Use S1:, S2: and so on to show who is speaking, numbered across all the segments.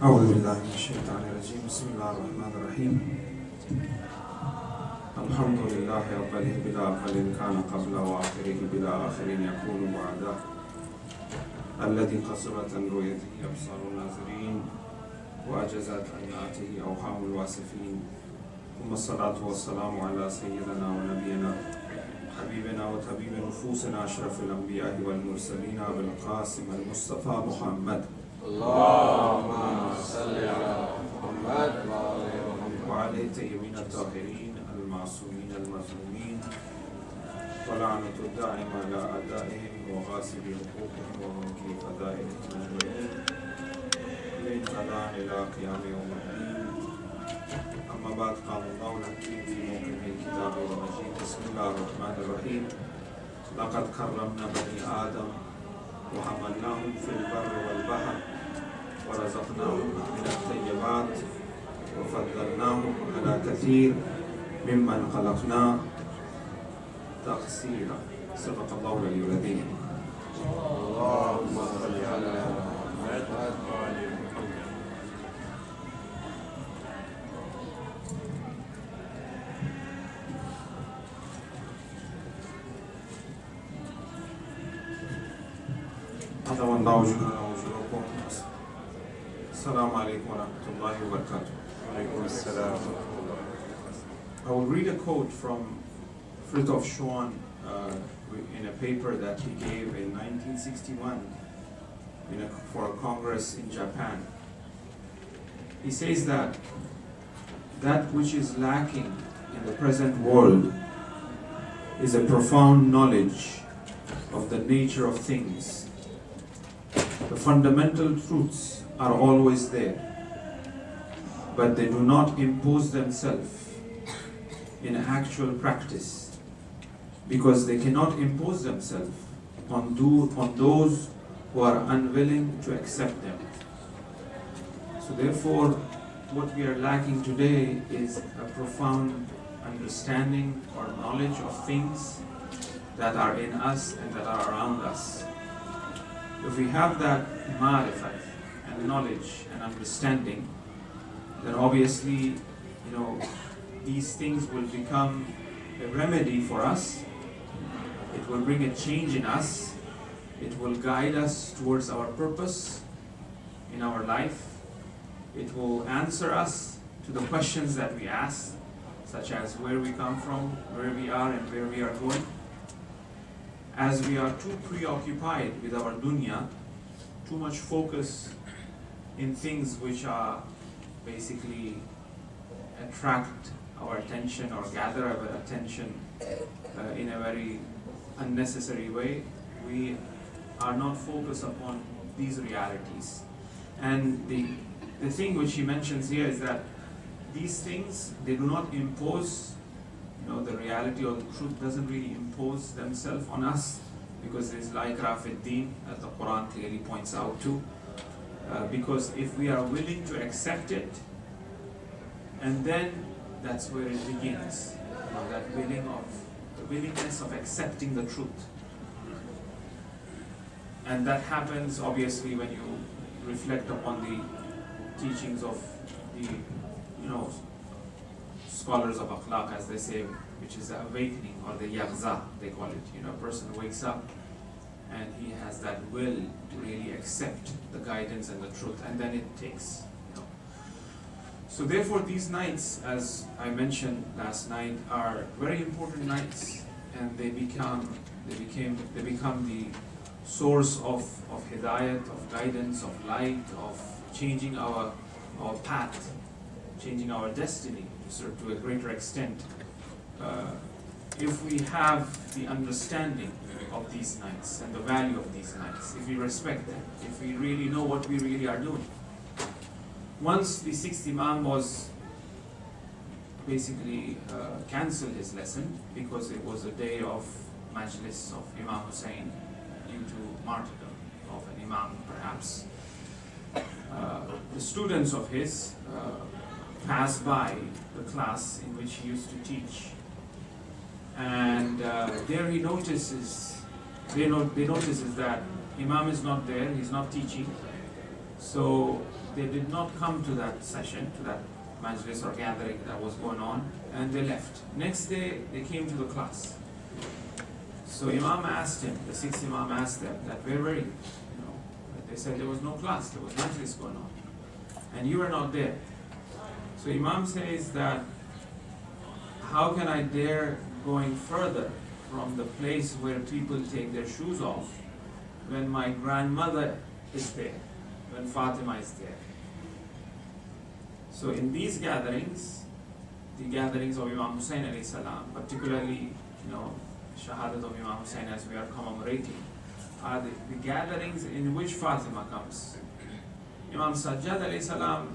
S1: أعوذ بالله من الشيطان الرجيم بسم الله الرحمن الرحيم الحمد لله أوله بلا أقل كان قبل وآخره بلا آخر يكون بعده الذي قصرت عن رؤيته أبصار الناظرين وأجزت عن نعته أوهام الواصفين ثم الصلاة والسلام على سيدنا ونبينا حبيبنا وطبيب نفوسنا أشرف الأنبياء والمرسلين أبي القاسم المصطفى محمد
S2: اللهم صل على محمد
S1: وعلى الطيبين الطاهرين المعصومين المظلومين ولعنة الدائم على أعدائهم وغاصب حقوقهم ومنكر فضائلهم أجمعين من قضاء إلى قيام يوم الدين. أما بعد قال الله الحكيم في موقع الكتاب والمجيد بسم الله الرحمن الرحيم لقد كرمنا بني آدم وحملناهم في البر والبحر ورزقناهم من الطيبات وفضلناهم على كثير ممن خلقنا تقصيرا. صدق الله العلي العظيم.
S2: اللهم صل على محمد وعلى محمد.
S1: Assalamu alaikum wa rahmatullahi wa barakatuh. I will read a quote from Fridtjof Schwann in a paper that he gave in 1961 for a congress in Japan. He says that which is lacking in the present world is a profound knowledge of the nature of things. The fundamental truths are always there, but they do not impose themselves in actual practice because they cannot impose themselves on those who are unwilling to accept them. So therefore, what we are lacking today is a profound understanding or knowledge of things that are in us and that are around us. If we have that ma'rifah and knowledge and understanding, then obviously, these things will become a remedy for us. It will bring a change in us. It will guide us towards our purpose in our life. It will answer us to the questions that we ask, such as where we come from, where we are, and where we are going. As we are too preoccupied with our dunya, too much focus in things which are basically attract our attention or gather our attention in a very unnecessary way, we are not focused upon these realities. And the thing which he mentions here is that these things, they do not impose, the reality or the truth doesn't really impose themselves on us, because there is la ikraha fi din, as the Quran clearly points out to. Because if we are willing to accept it, and then that's where it begins, that willingness of accepting the truth. And that happens obviously when you reflect upon the teachings of the scholars of akhlaq, as they say, which is the awakening, or the yaghza, they call it. A person wakes up and he has that will to really accept the guidance and the truth, and then it takes. So therefore, these nights, as I mentioned last night, are very important nights, and they become the source of hidayat, of guidance, of light, of changing our path, changing our destiny to a greater extent. If we have the understanding of these nights and the value of these nights, if we respect them, if we really know what we really are doing. Once the sixth Imam was basically cancelled his lesson because it was a day of majlis of Imam Hussein due to martyrdom of an Imam perhaps. The students of his passed by the class in which he used to teach, and there he notices that Imam is not there, he's not teaching. So they did not come to that session, to that majlis or gathering that was going on, and they left. Next day, they came to the class. So Imam asked him, the sixth Imam asked them, that where were you? They said there was no class, there was majlis going on, and you were not there. So Imam says that, how can I dare going further from the place where people take their shoes off when my grandmother is there, when Fatima is there? So in these gatherings, the gatherings of Imam Hussain alayhi salam, particularly, Shahadat of Imam Hussain as we are commemorating, are the gatherings in which Fatima comes. Imam Sajjad alayhi salam,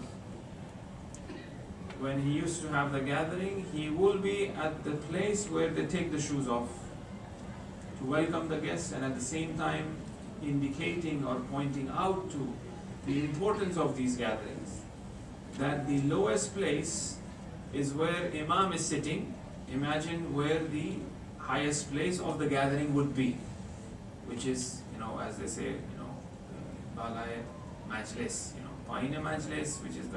S1: when he used to have the gathering, he will be at the place where they take the shoes off to welcome the guests, and at the same time indicating or pointing out to the importance of these gatherings. That the lowest place is where Imam is sitting. Imagine where the highest place of the gathering would be, which is, as they say, Balaya Majlis, Paina Majlis, which is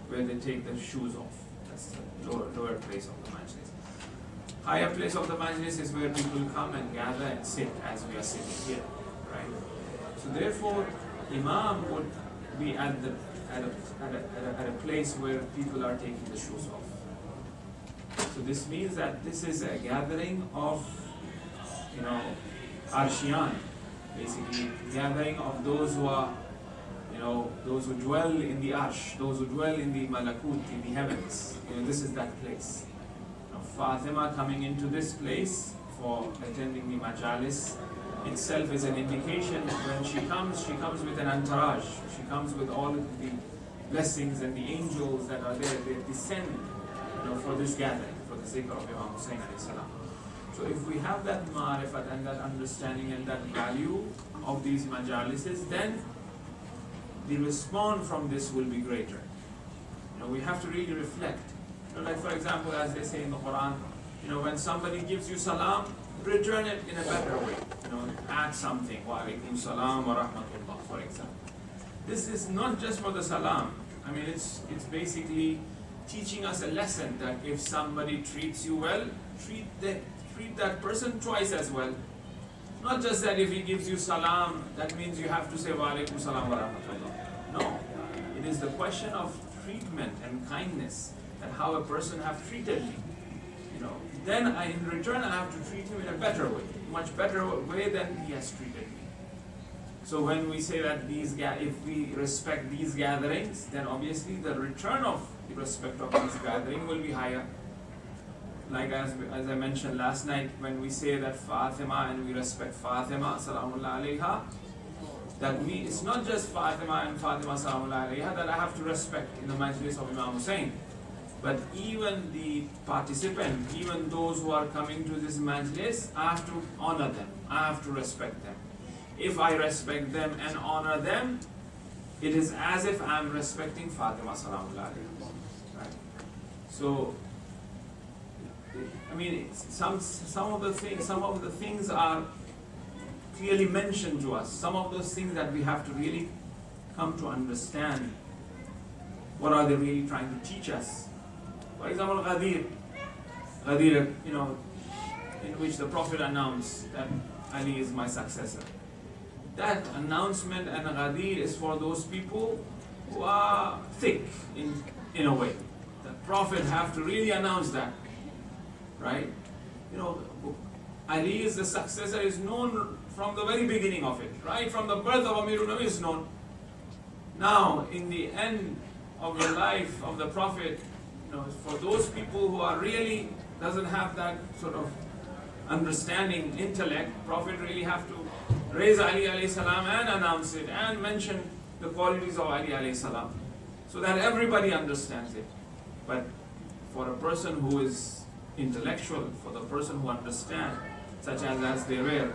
S1: where they take the shoes off. That's the lower place of the Majlis. Higher place of the Majlis is where people come and gather and sit as we are sitting here, right? So therefore, Imam would be at a place where people are taking the shoes off. So this means that this is a gathering of, Arshiyan, basically gathering of those who are, those who dwell in the Arsh, those who dwell in the Malakut, in the heavens. This is that place. Fatima coming into this place for attending the Majalis itself is an indication. When she comes with an entourage. She comes with all of the blessings and the angels that are there. They descend, for this gathering, for the sake of Imam Hussain alayhi salam. So if we have that ma'rifat and that understanding and that value of these majalises, then the response from this will be greater. We have to really reflect. Like for example, as they say in the Quran, when somebody gives you salam, return it in a better way. Add something. Wa alaikum salam wa rahmatullah, for example. This is not just for the salam. It's basically teaching us a lesson that if somebody treats you well, treat that person twice as well. Not just that if he gives you salam, that means you have to say wa alaikum salam wa rahmatullah. No. It is the question of treatment and kindness, and how a person have treated me. Then in return I have to treat him in a better way, much better way than he has treated me. So when we say that if we respect these gatherings, then obviously the return of the respect of this gathering will be higher. Like as I mentioned last night, when we say that Fatima and we respect Fatima, salamullah alayha, that it's not just Fatima and Fatima salamullah alayha that I have to respect in the majlis of Imam Hussain. But even the participant, even those who are coming to this majlis, I have to honor them, I have to respect them. If I respect them and honor them, it is as if I am respecting Fatima salamullah alayha. Right? So, some of the things are clearly mentioned to us. Some of those things that we have to really come to understand. What are they really trying to teach us? For example, Ghadir, in which the Prophet announced that Ali is my successor. That announcement and Ghadir is for those people who are thick in a way. The Prophet have to really announce that, right? Ali is the successor, is known from the very beginning of it, right? From the birth of Amirul Nabi is known. Now, in the end of the life of the Prophet, for those people who are really doesn't have that sort of understanding, intellect, Prophet really have to raise Ali alayhi salam and announce it and mention the qualities of Ali alayhi salam, so that everybody understands it. But for a person who is intellectual, for the person who understands, such as they were,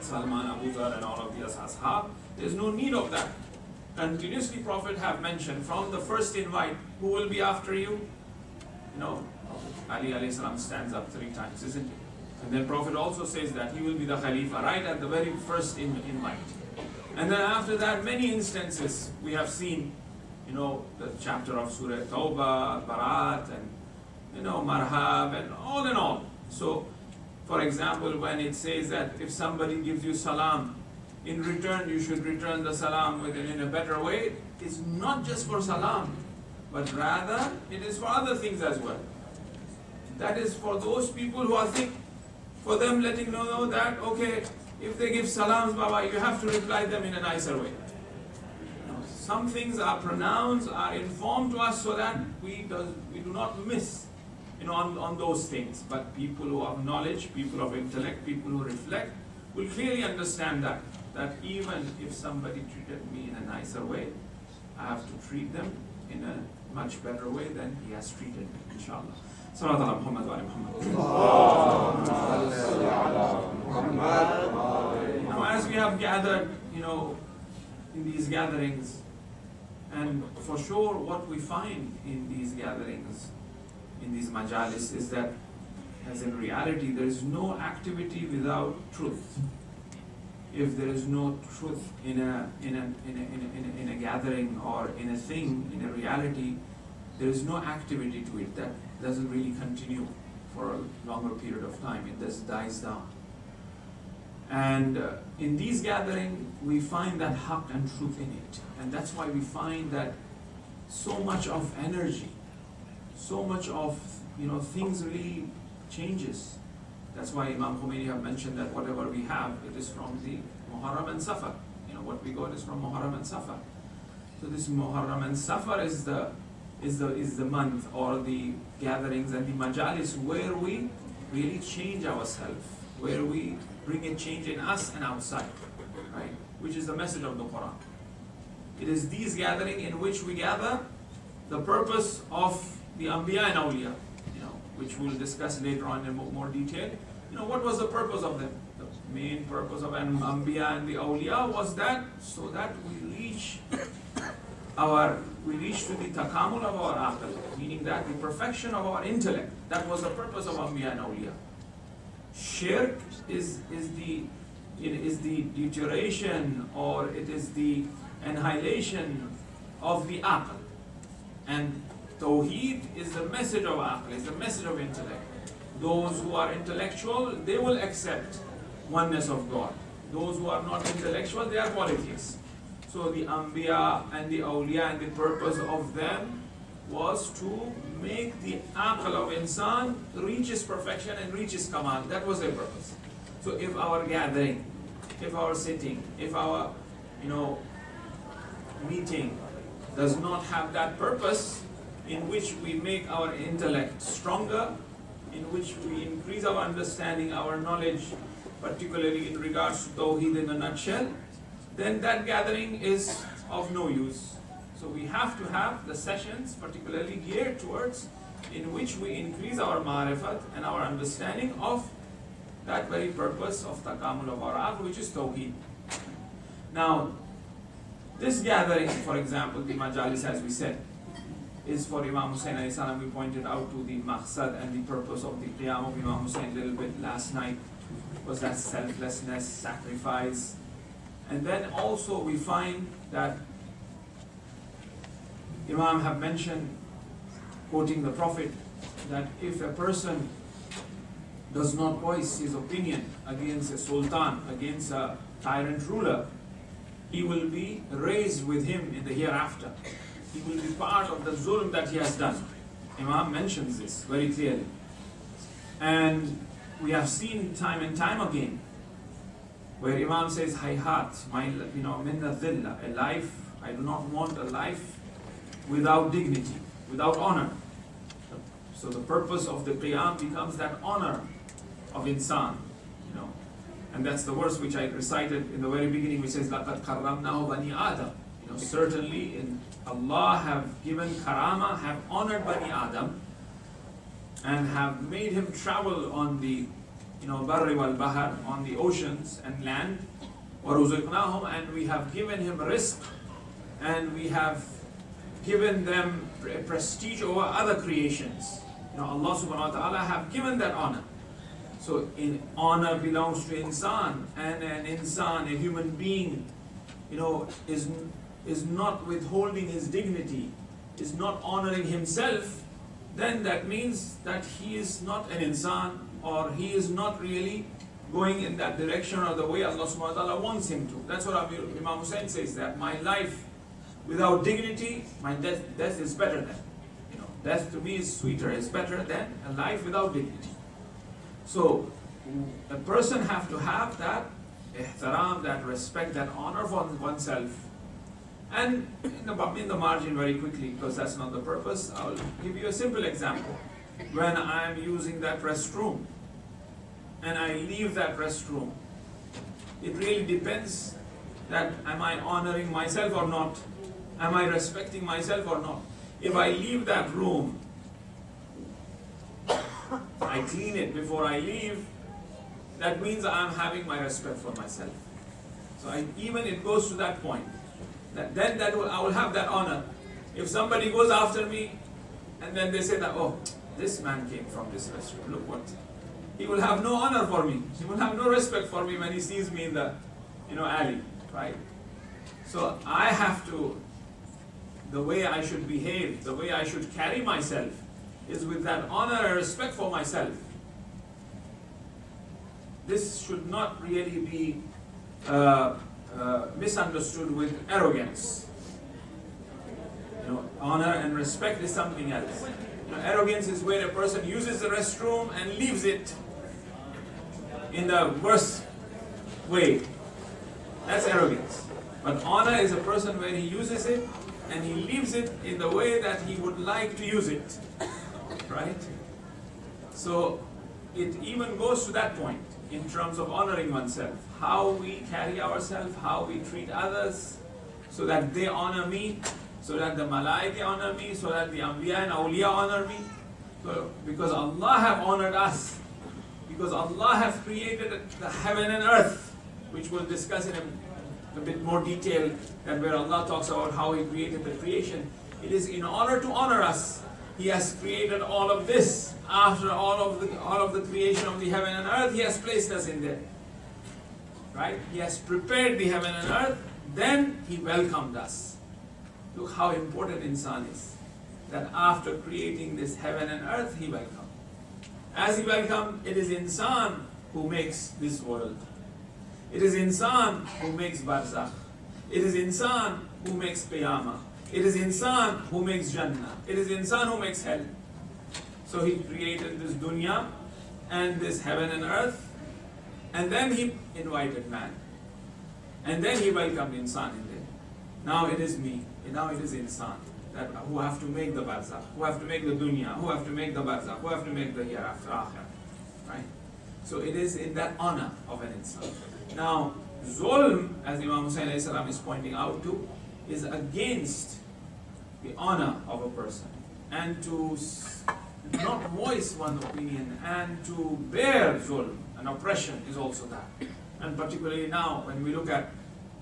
S1: Salman, Abu Dhar and all of the ashab, there's no need of that. Continuously Prophet have mentioned from the first invite, who will be after you? Ali alayhi salam stands up 3 times, isn't it? And then Prophet also says that he will be the Khalifa right at the very first invite. And then after that, many instances we have seen, the chapter of Surah Tawbah, Barat, and Marhab, and all in all. So, for example, when it says that if somebody gives you salam, in return you should return the salam in a better way, it's not just for salam, but rather it is for other things as well. That is for those people who are thick, for them letting know that, okay, if they give salams, Baba, you have to reply them in a nicer way. Some things are pronounced, are informed to us so that we do not miss on those things. But people who have knowledge, people of intellect, people who reflect, will clearly understand that even if somebody treated me in a nicer way, I have to treat them in a much better way than he has treated me, inshallah. Salawat ala Muhammad wa Muhammad. Now, as we have gathered, in these gatherings, and for sure what we find in these gatherings, in these majalis, is that, as in reality, there is no activity without truth. If there is no truth in a gathering or in a thing, in a reality, there is no activity to it. That doesn't really continue for a longer period of time. It just dies down. And in these gatherings, we find that haqq and truth in it. And that's why we find that so much of energy, so much of things really changes. That's why Imam Khomeini have mentioned that whatever we have, it is from the Muharram and Safar. What we got is from Muharram and Safar. So this Muharram and Safar is the month or the gatherings and the majalis where we really change ourselves, where we bring a change in us and outside, right? Which is the message of the Quran. It is these gatherings in which we gather the purpose of the Anbiya and Awliya, which we'll discuss later on in more detail. What was the purpose of them? The main purpose of an Anbiya and the Awliya was that so that we reach to the takamul of our aql, meaning that the perfection of our intellect. That was the purpose of Anbiya and Awliya. Shirk is the deterioration, or it is the annihilation of the aql. And Tawheed is the message of aql, is the message of intellect. Those who are intellectual, they will accept oneness of God. Those who are not intellectual, they are polytheists. So the Anbiya and the Awliya, and the purpose of them was to make the aql of insan reach its perfection and reach its kamal. That was their purpose. So if our gathering, if our sitting, if our meeting does not have that purpose, in which we make our intellect stronger, in which we increase our understanding, our knowledge, particularly in regards to Tawheed in a nutshell, then that gathering is of no use. So we have to have the sessions particularly geared towards in which we increase our ma'rifat and our understanding of that very purpose of takamul of our aql, which is Tawheed. Now, this gathering, for example, the majalis, as we said, is for Imam Hussain alayhi salam. We pointed out to the maqsad and the purpose of the qiyam of Imam Hussain a little bit last night, was that selflessness, sacrifice. And then also we find that Imam have mentioned, quoting the Prophet, that if a person does not voice his opinion against a sultan, against a tyrant ruler, he will be raised with him in the hereafter. He will be part of the zulm that he has done. Imam mentions this very clearly. And we have seen time and time again where Imam says, hayhat, minna dhilla, a life, I do not want a life without dignity, without honor. So the purpose of the qiyam becomes that honor of insan, and that's the verse which I recited in the very beginning, which says, لَقَدْ كَرَّمْنَاهُ بَنِي آدَمَ. Certainly in Allah have given karama, have honored Bani Adam, and have made him travel on the barri wal bahar, on the oceans and land, وَرُزِقْنَاهُمْ, and we have given him rizq, and we have given them prestige over other creations. Allah subhanahu wa ta'ala have given that honor. So honor belongs to insan, and an insan, a human being, is not withholding his dignity, is not honoring himself, then that means that he is not an insan, or he is not really going in that direction or the way Allah subhanahu wa ta'ala wants him to. That's what Imam Hussein says, that my life without dignity, my death is better than. Death to me is sweeter, is better than a life without dignity. So a person have to have that ihtaram, that respect, that honor for oneself. And in the margin, very quickly, because that's not the purpose, I'll give you a simple example. When I'm using that restroom and I leave that restroom, it really depends that am I honoring myself or not? Am I respecting myself or not? If I leave that room, I clean it before I leave, that means I'm having my respect for myself. So even it goes to that point. I will have that honor. If somebody goes after me and then they say that, oh, this man came from this restroom, look what. He will have no honor for me. He will have no respect for me when he sees me in the alley, right? So I have to, the way I should behave, the way I should carry myself is with that honor and respect for myself. This should not really be misunderstood with arrogance. Honor and respect is something else. Arrogance is where a person uses the restroom and leaves it in the worst way. That's arrogance. But honor is a person where he uses it and he leaves it in the way that he would like to use it. Right? So it even goes to that point in terms of honoring oneself. How we carry ourselves, how we treat others, so that they honor me, so that the malaika honor me, so that the anbiya and awliya honor me. So, because Allah have honored us, because Allah have created the heaven and earth, which we'll discuss in a bit more detail, than where Allah talks about how He created the creation. It is in order to honor us. He has created all of this. After all of the creation of the heaven and earth, He has placed us in there. Right? He has prepared the heaven and earth, then He welcomed us. Look how important insan is. That after creating this heaven and earth, He welcomed. As He welcomed, it is insan who makes this world. It is insan who makes barzakh. It is insan who makes qiyamah. It is insan who makes jannah. It is insan who makes hell. So He created this dunya and this heaven and earth, and then He invited man. And then He welcomed insan in there. Now it is me. Now it is insan who have to make the barzakh, who have to make the dunya, who have to make the barzakh, who have to make the hereafter, akhir. Right? So it is in that honor of an insan. Now, zulm, as Imam Hussein is pointing out to, is against the honor of a person. And to not voice one's opinion and to bear zulm and oppression is also that. And particularly now, when we look at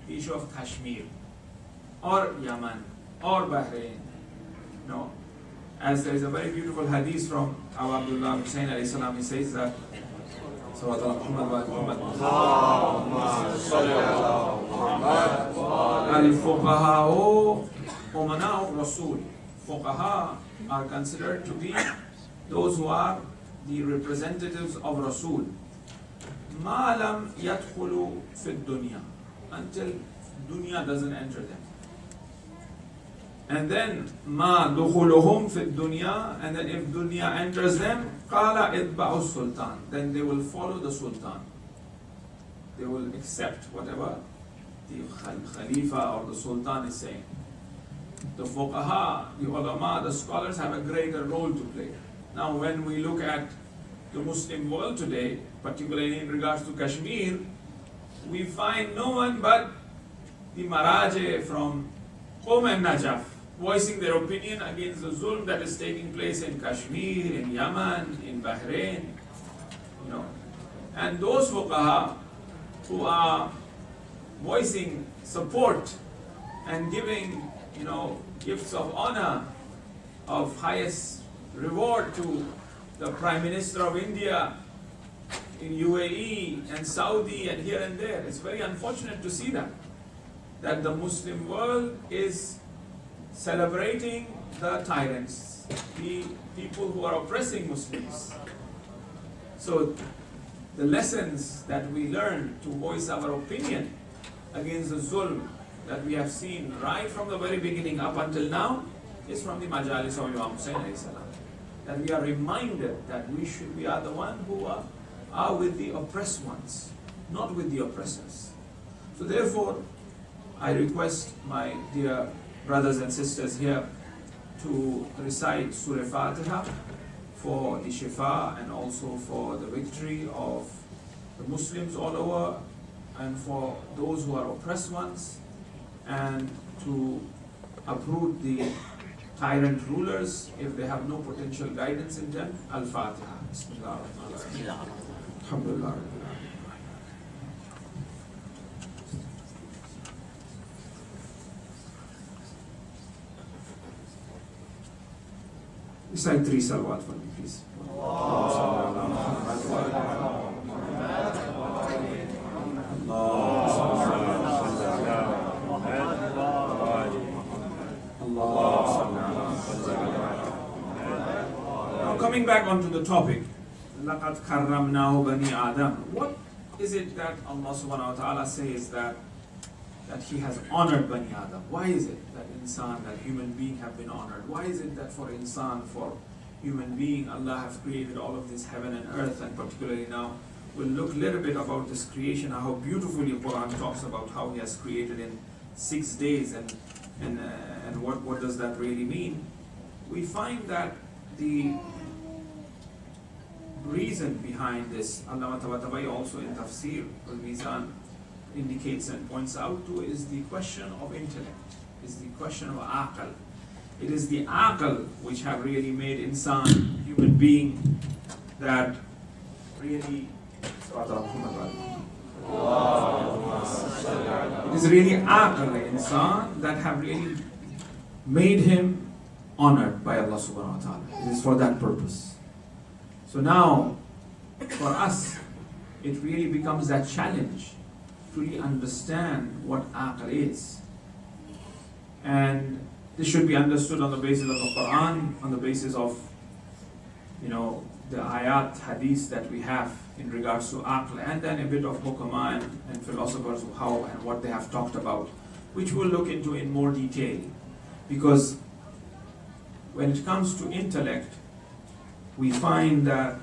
S1: the issue of Kashmir, or Yemen, or Bahrain, as there is a very beautiful hadith from Abu Abdullah Hussein alayhi salam, he says that, Al-Fuqaha Umana'u Rasul. Fuqaha are considered to be those who are the representatives of Rasul. Ma lam yadkhulu fi dunya, until dunya doesn't enter them. And then ma dukhuluhum fi dunya, and then if dunya enters them, qala idba'u sultan, then they will follow the sultan. They will accept whatever the khalifa or the sultan is saying. The fuqaha, the ulama, the scholars have a greater role to play. Now when we look at the Muslim world today, particularly in regards to Kashmir, we find no one but the Maraje from Qom and Najaf voicing their opinion against the zulm that is taking place in Kashmir, in Yemen, in Bahrain. And those fuqaha who are voicing support and giving gifts of honor, of highest reward to the Prime Minister of India in UAE and Saudi and here and there. It's very unfortunate to see that. that the Muslim world is celebrating the tyrants, the people who are oppressing Muslims. So the lessons that we learn to voice our opinion against the zulm that we have seen right from the very beginning up until now is from the Majalis of Imam Hussain alayhi salam. That we are reminded that we are the one who are with the oppressed ones, not with the oppressors. So therefore, I request my dear brothers and sisters here to recite Surah Fatiha for the shifa and also for the victory of the Muslims all over and for those who are oppressed ones, and to uproot the tyrant rulers if they have no potential guidance in them. Al-Fatiha. Bismillah ar-Rahman ar-Rahim. Alhamdulillah. Recite 3 salawat for me, please. Now coming back onto the topic, لَقَدْ كَرَّمْنَاهُ بَنِي آدَمَ. What is it that Allah subhanahu wa ta'ala says that He has honored Bani Adam? Why is it that insan, that human being have been honored? Why is it that for insan, for human being, Allah has created all of this heaven and earth, and particularly now we'll look a little bit about this creation, how beautifully Quran talks about how He has created in 6 days, and what does that really mean? We find that the reason behind this, Allah Tabatabay also in Tafsir al-Mizan indicates and points out to, is the question of intellect, is the question of aql. It is the aql which have really made insan, human being, that really it is really aql, insan, that have really made him honored by Allah subhanahu wa ta'ala. It is for that purpose. So now, for us, it really becomes that challenge to really understand what aql is. And this should be understood on the basis of the Quran, on the basis of, the ayat, hadith that we have in regards to aql, and then a bit of hukama and philosophers, how and what they have talked about, which we'll look into in more detail. Because when it comes to intellect, we find that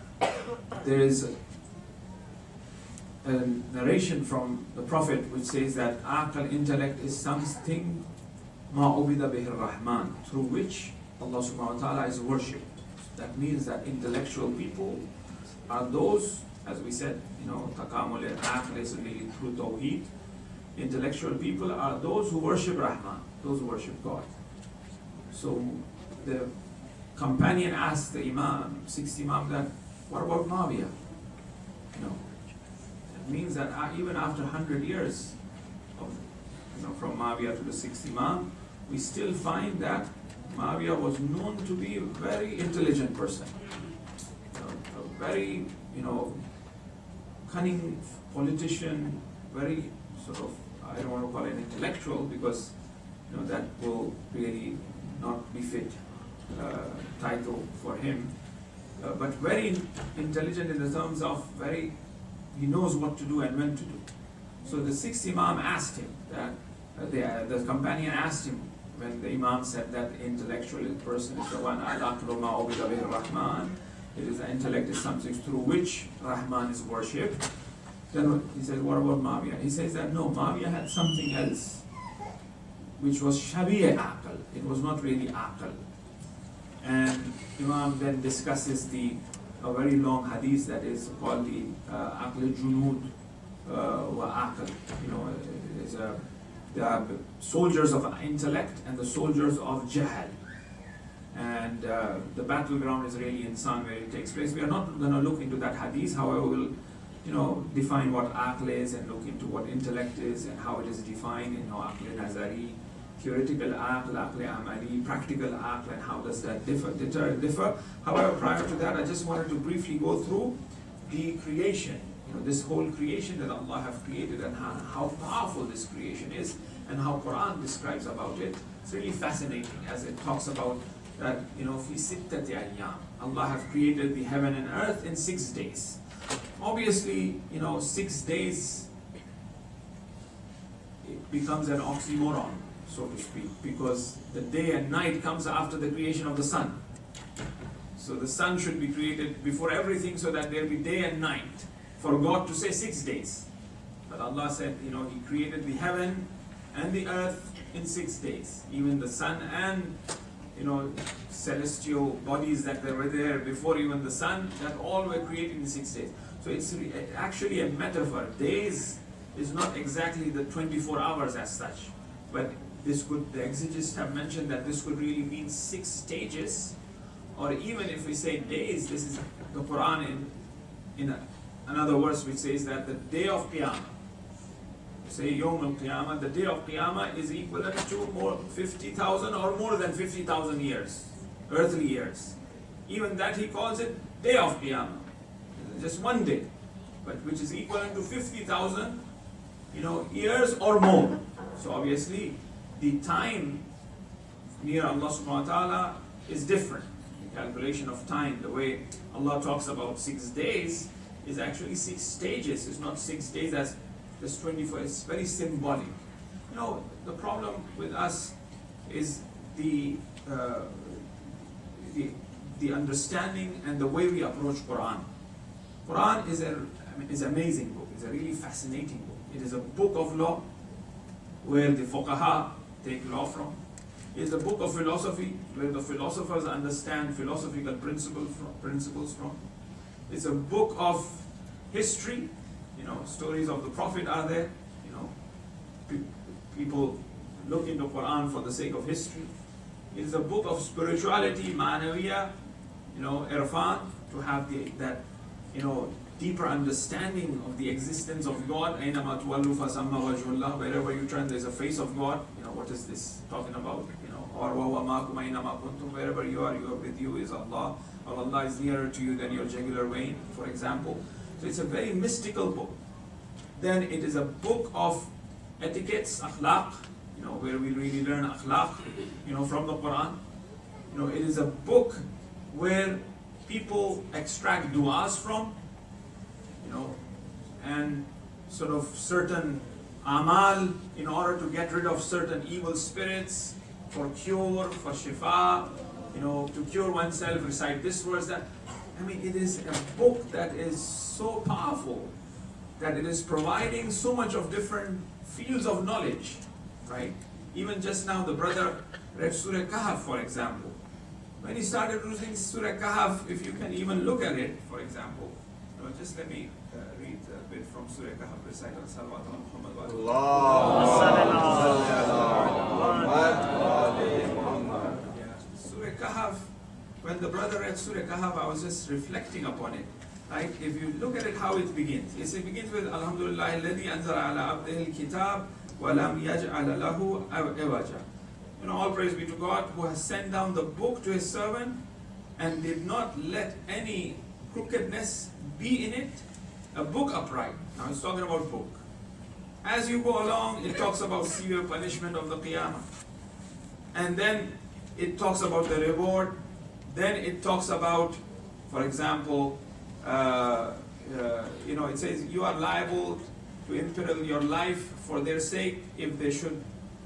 S1: there is a narration from the Prophet which says that aql, intellect, is something ma ubida bihi rahman, through which Allah subhanahu wa ta'ala is worshipped. That means that intellectual people are those, as we said, taqamul al-aql is really through tawheed. Intellectual people are those who worship Rahman, those who worship God. So the companion asked the Imam, sixth Imam, that what about Mawiyah? It means that even after 100 years of, from Mawiyah to the sixth Imam, we still find that Mawiyah was known to be a very intelligent person, a very, cunning politician, very sort of, I don't want to call it intellectual because, that will really not befit title for him, but very intelligent in the terms of he knows what to do and when to do. So the sixth Imam asked him that, the companion asked him, when the Imam said that intellectual person is the one, al-aqlu ma ubida bihi Rahman, it is the intellect is something through which Rahman is worshipped. Then he said, what about Mawiyah? He says that no, Mawiyah had something else, which was shabiya aql. It was not really aql. And Imam then discusses a very long hadith that is called the aql junud wa aql. The soldiers of intellect and the soldiers of jahal. And the battleground is really insan, where it takes place. We are not going to look into that hadith, however, we'll define what aql is and look into what intellect is and how it is defined in aql nazari, theoretical aql, aql amali, practical aql, and how does that differ. However, prior to that, I just wanted to briefly go through the creation, this whole creation that Allah have created and how powerful this creation is, and how Quran describes about it. It's really fascinating as it talks about that, fi sittati ayyam, Allah have created the heaven and earth in 6 days. Obviously, 6 days, it becomes an oxymoron, so to speak, because the day and night comes after the creation of the sun. So the sun should be created before everything so that there be day and night. For God to say 6 days. But Allah said, He created the heaven and the earth in 6 days. Even the sun and, celestial bodies that were there before even the sun, that all were created in 6 days. So it's actually a metaphor. Days is not exactly the 24 hours as such. But the exegists have mentioned that this could really mean 6 stages. Or even if we say days, this is the Quran in another verse which says that the day of Qiyamah, say Yawm al-Qiyamah, the day of Qiyamah is equivalent to more 50,000 or more than 50,000 years, earthly years. Even that he calls it day of Qiyamah, just one day, but which is equivalent to 50,000, years or more. So obviously, the time near Allah subhanahu wa ta'ala is different. The calculation of time, the way Allah talks about 6 days, is actually 6 stages. It's not 6 days as just 24. It's very symbolic. The problem with us is the understanding and the way we approach Quran. Quran is an amazing book. It's a really fascinating book. It is a book of law where the fuqaha take law from. It is a book of philosophy where the philosophers understand philosophical principles from. It's a book of history. Stories of the Prophet are there. People look into Quran for the sake of history. It is a book of spirituality, ma'nawiya, irfan, to have that deeper understanding of the existence of God. Aynama tuwallu fasamma wajhullah. Wherever you turn, there's a face of God. What is this talking about? Or wa huwa ma'akum aynama kuntum. Wherever you are with you is Allah. Or Allah is nearer to you than your jugular vein, for example. So it's a very mystical book. Then it is a book of etiquettes, akhlaq, where we really learn akhlaq, from the Quran. It is a book where people extract du'as from, and sort of certain amal in order to get rid of certain evil spirits, for cure, for shifa, to cure oneself, recite this verse, that. It is a book that is so powerful that it is providing so much of different fields of knowledge, right? Even just now, the brother read Surah Kahf, for example. When he started reading Surah Kahf, if you can even look at it, for example, just let me read a bit from Surah Kahf, recite al-Salawat al-Muhammad wa Surah Kahf. When the brother read Surah Kahf, I was just reflecting upon it. Right? If you look at it, how it begins. It begins with Alhamdulillah alladhi anzala ala abdihi al-kitab wa lam yaj'ala lahu iwaja. All praise be to God who has sent down the book to his servant and did not let any crookedness be in it. A book upright. Now it's talking about book. As you go along, it talks about severe punishment of the Qiyamah. And then it talks about the reward. Then it talks about, for example, it says you are liable to imperil your life for their sake if they should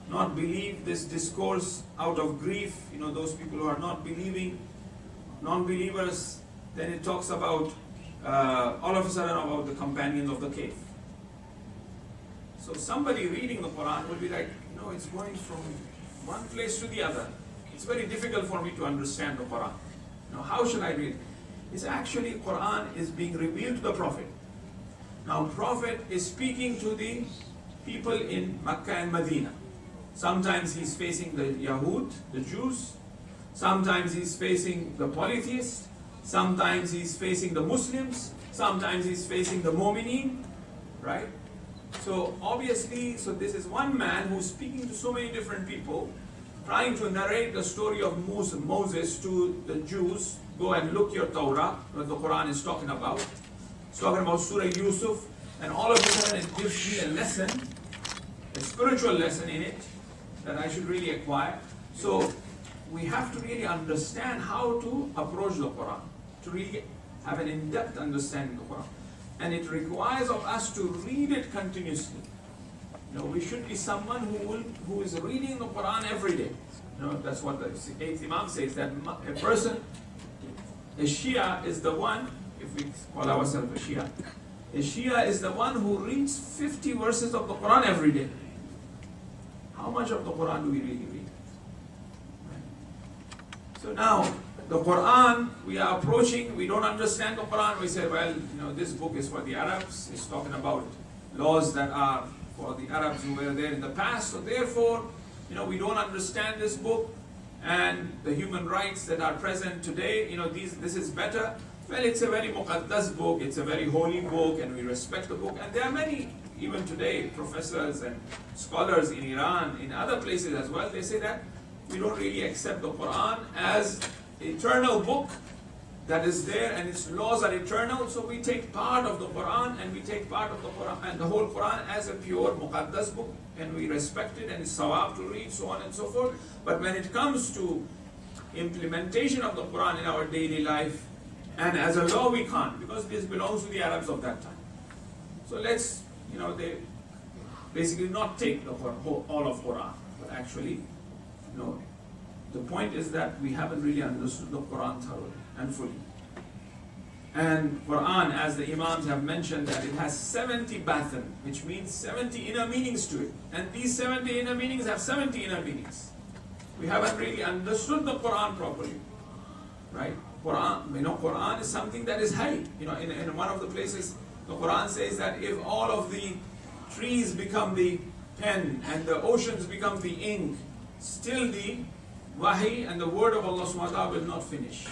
S1: not believe this discourse out of grief. Those people who are not believing, non-believers. Then it talks about all of a sudden about the companions of the cave. So somebody reading the Quran will be like, it's going from one place to the other. It's very difficult for me to understand the Quran. How should I read? It's actually Quran is being revealed to the Prophet. Now Prophet is speaking to the people in Mecca and Medina. Sometimes he's facing the Yahud, the Jews. Sometimes he's facing the polytheists. Sometimes he's facing the Muslims. Sometimes he's facing the Mu'mineen. Right? So obviously, this is one man who's speaking to so many different people, trying to narrate the story of Moses to the Jews. Go and look your Torah, what the Quran is talking about. It's talking about Surah Yusuf, and all of a sudden it gives me a lesson a spiritual lesson in it that I should really acquire. So we have to really understand how to approach the Quran, to really have an in-depth understanding of the Quran. And it requires of us to read it continuously. We should be someone who is reading the Quran every day. That's what the 8th Imam says, that a person, a Shia is the one, if we call ourselves a Shia is the one who reads 50 verses of the Quran every day. How much of the Quran do we really read? So now, the Quran, we are approaching, we don't understand the Quran, we say, well, this book is for the Arabs, it's talking about laws that are for the Arabs who were there in the past, so therefore, we don't understand this book, and the human rights that are present today, this is better. Well, it's a very muqaddas book, it's a very holy book, and we respect the book, and there are many, even today, professors and scholars in Iran, in other places as well, they say that we don't really accept the Quran as eternal book that is there and its laws are eternal, so we take part of the Quran and we take part of the Quran and the whole Quran as a pure muqaddas book, and we respect it and it's sawab to read, so on and so forth. But when it comes to implementation of the Quran in our daily life, and as a law we can't, because this belongs to the Arabs of that time. So let's, they basically not take the all of Quran, but actually, the point is that we haven't really understood the Quran thoroughly and fully. And Quran, as the Imams have mentioned, that it has 70 bathan, which means 70 inner meanings to it. And these 70 inner meanings have 70 inner meanings. We haven't really understood the Quran properly, right? Quran is something that is high. In one of the places, the Quran says that if all of the trees become the pen and the oceans become the ink, still the wahi and the word of Allah subhanahu wa ta'ala will not finish.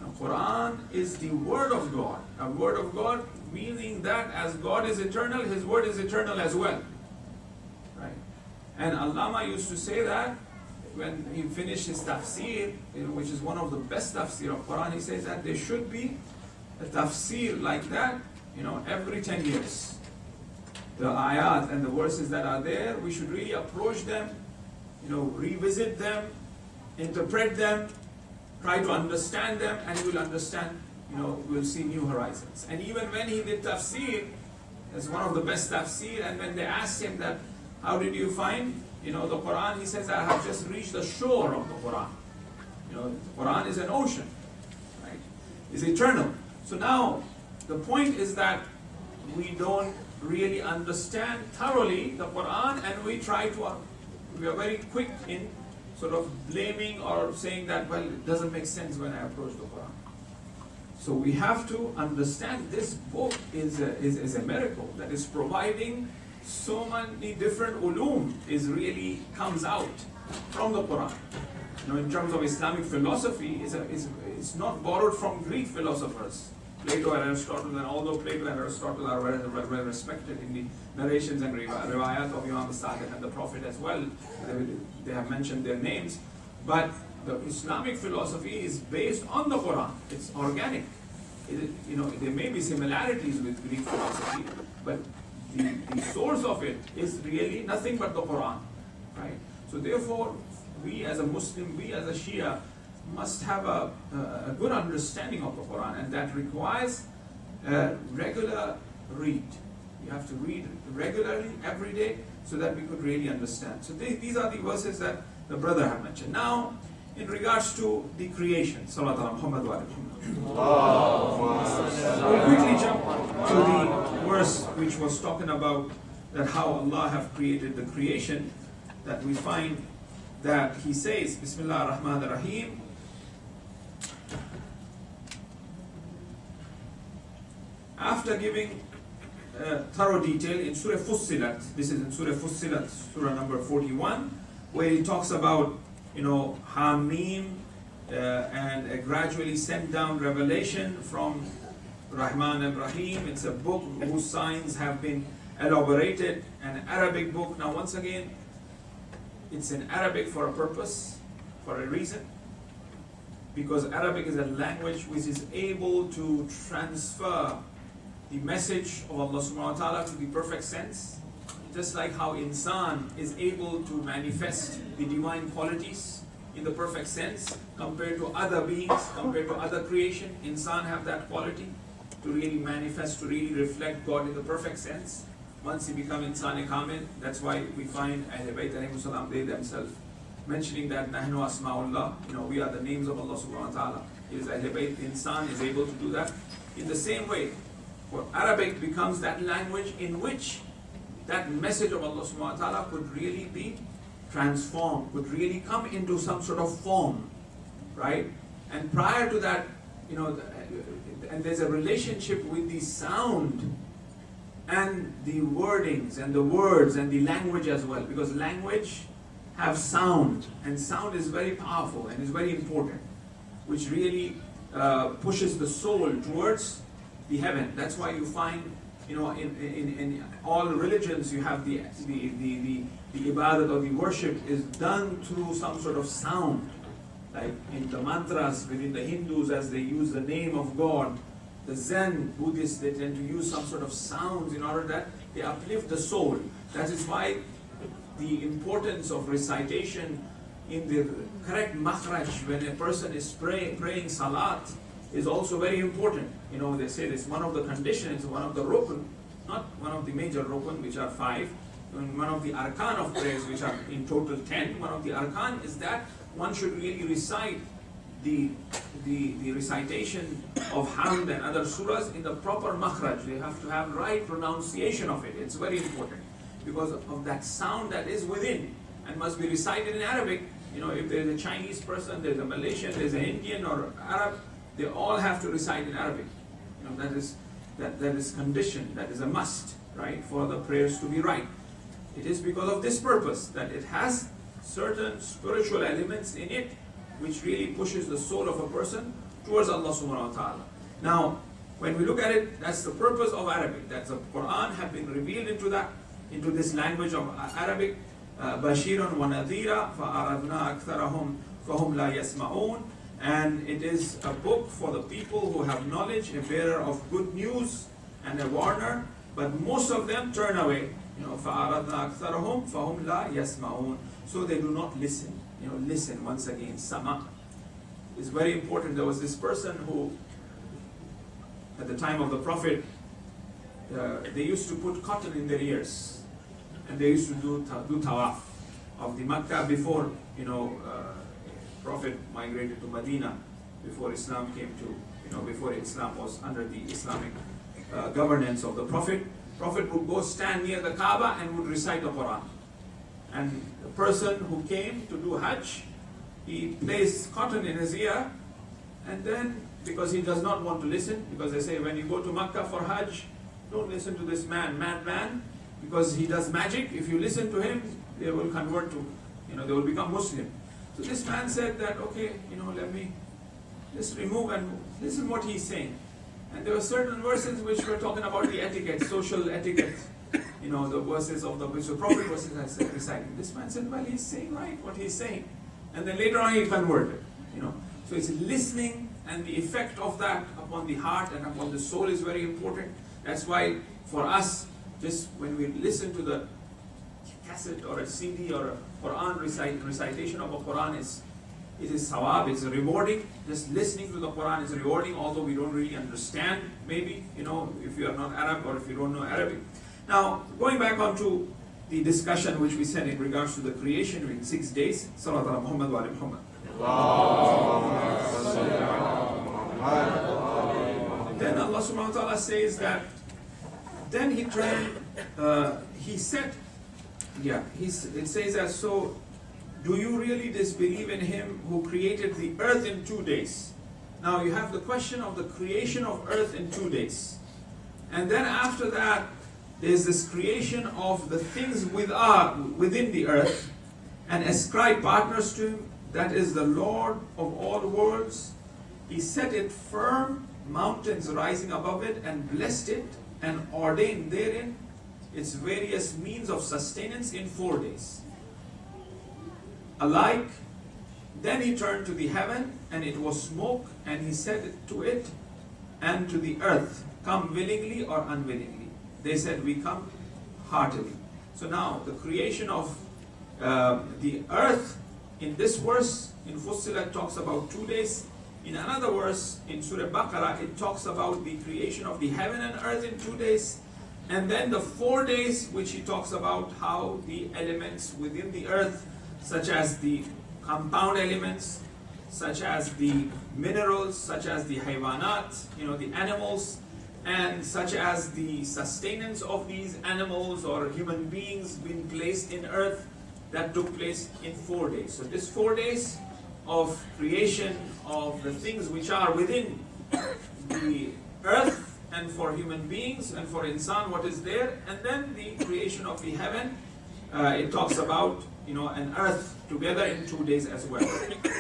S1: Now, Quran is the word of God. A word of God meaning that as God is eternal, His word is eternal as well. Right? And Allama used to say that when he finished his tafsir, which is one of the best tafsir of Quran, he says that there should be a tafsir like that, every 10 years. The ayat and the verses that are there, we should really approach them, revisit them, interpret them, try to understand them, and we'll understand, we'll see new horizons. And even when he did tafsir, it's one of the best tafsir, and when they asked him that, how did you find, the Quran, he says, I have just reached the shore of the Quran. The Quran is an ocean, right? It's eternal. So now, the point is that we don't really understand thoroughly the Quran, and we are very quick in sort of blaming or saying that, well, it doesn't make sense when I approach the Quran. So we have to understand this book is a miracle that is providing so many different ulum comes out from the Quran. In terms of Islamic philosophy, it's not borrowed from Greek philosophers, Plato and Aristotle, and although Plato and Aristotle are well respected in the narrations and riwayat of Imam Sadiq and the Prophet as well, they have mentioned their names, but the Islamic philosophy is based on the Quran. It's organic. There may be similarities with Greek philosophy, but the source of it is really nothing but the Quran, right? So therefore, we as a Muslim, we as a Shia, must have a good understanding of the Quran, and that requires a regular read. You have to read regularly, every day, so that we could really understand. So these are the verses that the brother had mentioned. Now, in regards to the creation, Salat ala Muhammad wa we'll quickly jump to the verse which was talking about that how Allah have created the creation, that we find that He says, Bismillah ar-Rahman ar-Rahim, after giving thorough detail in Surah Fussilat, this is in Surah Fussilat, Surah number 41, where He talks about, Hamim, and a gradually sent down revelation from Rahman and Rahim. It's a book whose signs have been elaborated, an Arabic book. Now once again, it's in Arabic for a purpose, for a reason, because Arabic is a language which is able to transfer the message of Allah subhanahu wa ta'ala to the perfect sense, just like how insan is able to manifest the divine qualities in the perfect sense compared to other beings, compared to other creation, insan have that quality to really manifest, to really reflect God in the perfect sense. Once he become insan kamil, that's why we find Ahl Bayt alayhi salam, they themselves mentioning that Nahnu Asma'ullah, we are the names of Allah subhanahu wa ta'ala. Is Ahl Bayt, insan is able to do that. In the same way, for Arabic becomes that language in which that message of Allah subhanahu wa ta'ala could really be transformed, could really come into some sort of form, right? And prior to that, and there's a relationship with the sound and the wordings and the words and the language as well, because language have sound, and sound is very powerful and is very important, which really pushes the soul towards the heaven. That's why you find, in all religions, you have the ibadat or the worship is done through some sort of sound. Like in the mantras within the Hindus, as they use the name of God, the Zen Buddhists, they tend to use some sort of sounds in order that they uplift the soul. That is why the importance of recitation in the correct makhraj when a person is praying salat is also very important. They say this one of the conditions, one of the rukun, not one of the major rukun, which are 5, and one of the arkan of prayers, which are in total 10. One of the arkan is that one should really recite the recitation of Hamd and other surahs in the proper makhraj. They have to have right pronunciation of it. It's very important because of that sound that is within and must be recited in Arabic. If there's a Chinese person, there's a Malaysian, there's an Indian or Arab, they all have to recite in Arabic. That is conditioned, that is a must, right, for the prayers to be right. It is because of this purpose that it has certain spiritual elements in it which really pushes the soul of a person towards Allah subhanahu wa ta'ala. Now, when we look at it, that's the purpose of Arabic. That the Quran have been revealed into this language of Arabic. Bashirun wa nadhira fa'aradna aktharahum fahum la yasma'un. And it is a book for the people who have knowledge, a bearer of good news and a warner, but most of them turn away. فَأَرَدْنَا أَكْثَرَهُمْ فَهُمْ لَا يَسْمَعُونَ. So they do not listen. Listen once again. Sama is very important. There was this person who, at the time of the Prophet, they used to put cotton in their ears, and they used to do tawaf of the Makkah before Prophet migrated to Medina, before Islam came to, before Islam was under the Islamic governance of the Prophet. Prophet would go stand near the Kaaba and would recite the Quran. And the person who came to do Hajj, he placed cotton in his ear, and then, because he does not want to listen, because they say when you go to Makkah for Hajj, don't listen to this madman, because he does magic. If you listen to him, they will convert to, they will become Muslim. So this man said that, okay, let me just remove and listen what he's saying. And there were certain verses which were talking about the etiquette, social etiquette, the verses of which the Prophet was reciting. This man said, well, he's saying right what he's saying. And then later on he converted, So it's listening, and the effect of that upon the heart and upon the soul is very important. That's why for us, just when we listen to the cassette or a CD or a Quran recitation of a Quran, it is sawab, it's rewarding. Just listening to the Quran is rewarding, although we don't really understand, maybe, if you are not Arab or if you don't know Arabic. Now, going back onto the discussion which we said in regards to the creation in 6 days, Salawat ala Muhammad wa ala Muhammad. Then Allah subhanahu wa ta'ala says that, then he turned, he said, it says that, so do you really disbelieve in him who created the earth in 2 days? Now you have the question of the creation of earth in 2 days. And then after that, there's this creation of the things within the earth, and ascribe partners to him. That is the Lord of all worlds. He set it firm, mountains rising above it, and blessed it, and ordained therein its various means of sustenance in 4 days. Alike, then he turned to the heaven, and it was smoke, and he said to it and to the earth, come willingly or unwillingly. They said, we come heartily. So now the creation of the earth in this verse in Fussilat talks about 2 days. In another verse in Surah Baqarah it talks about the creation of the heaven and earth in 2 days. And then the 4 days which he talks about how the elements within the earth, such as the compound elements, such as the minerals, such as the haywanat, the animals, and such as the sustenance of these animals or human beings being placed in earth, that took place in 4 days. So this 4 days of creation of the things which are within the earth, and for human beings and for insan what is there, and then the creation of the heaven, it talks about an earth together in 2 days as well.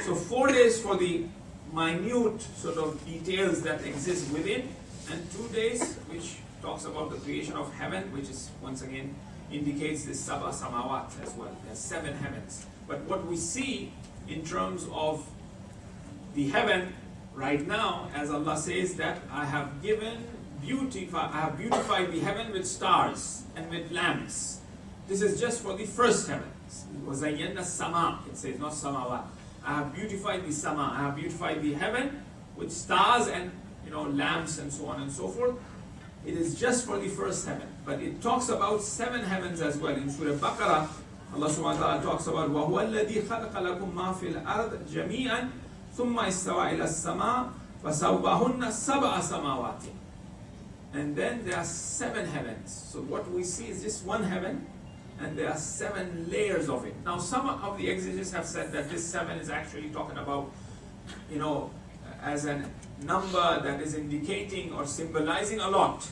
S1: So 4 days for the minute sort of details that exist within, and 2 days which talks about the creation of heaven, which is once again indicates the SABA samawat as well. There's 7 heavens. But what we see in terms of the heaven right now, as Allah says that I have beautified the heaven with stars and with lamps. This is just for the first heaven. وَزَيَّنَّا السَّمَاء, it says, not samawat. I have beautified the sama, I have beautified the heaven with stars and lamps and so on and so forth. It is just for the first heaven. But it talks about 7 heavens as well. In Surah Baqarah, Allah subhanahu wa ta'ala talks about وَهُوَ الَّذِي خَلَقَ لَكُم مَا فِي الْأَرْضِ جَمِيعًا ثُمَّ اسْتَوَى إِلَى السَّمَاءِ فَسَوَّاهُنَّ سَبْعَ سَمَاوَاتٍ. And then there are 7 heavens. So what we see is just one heaven, and there are 7 layers of it. Now some of the exegetes have said that this 7 is actually talking about, as a number that is indicating or symbolizing a lot.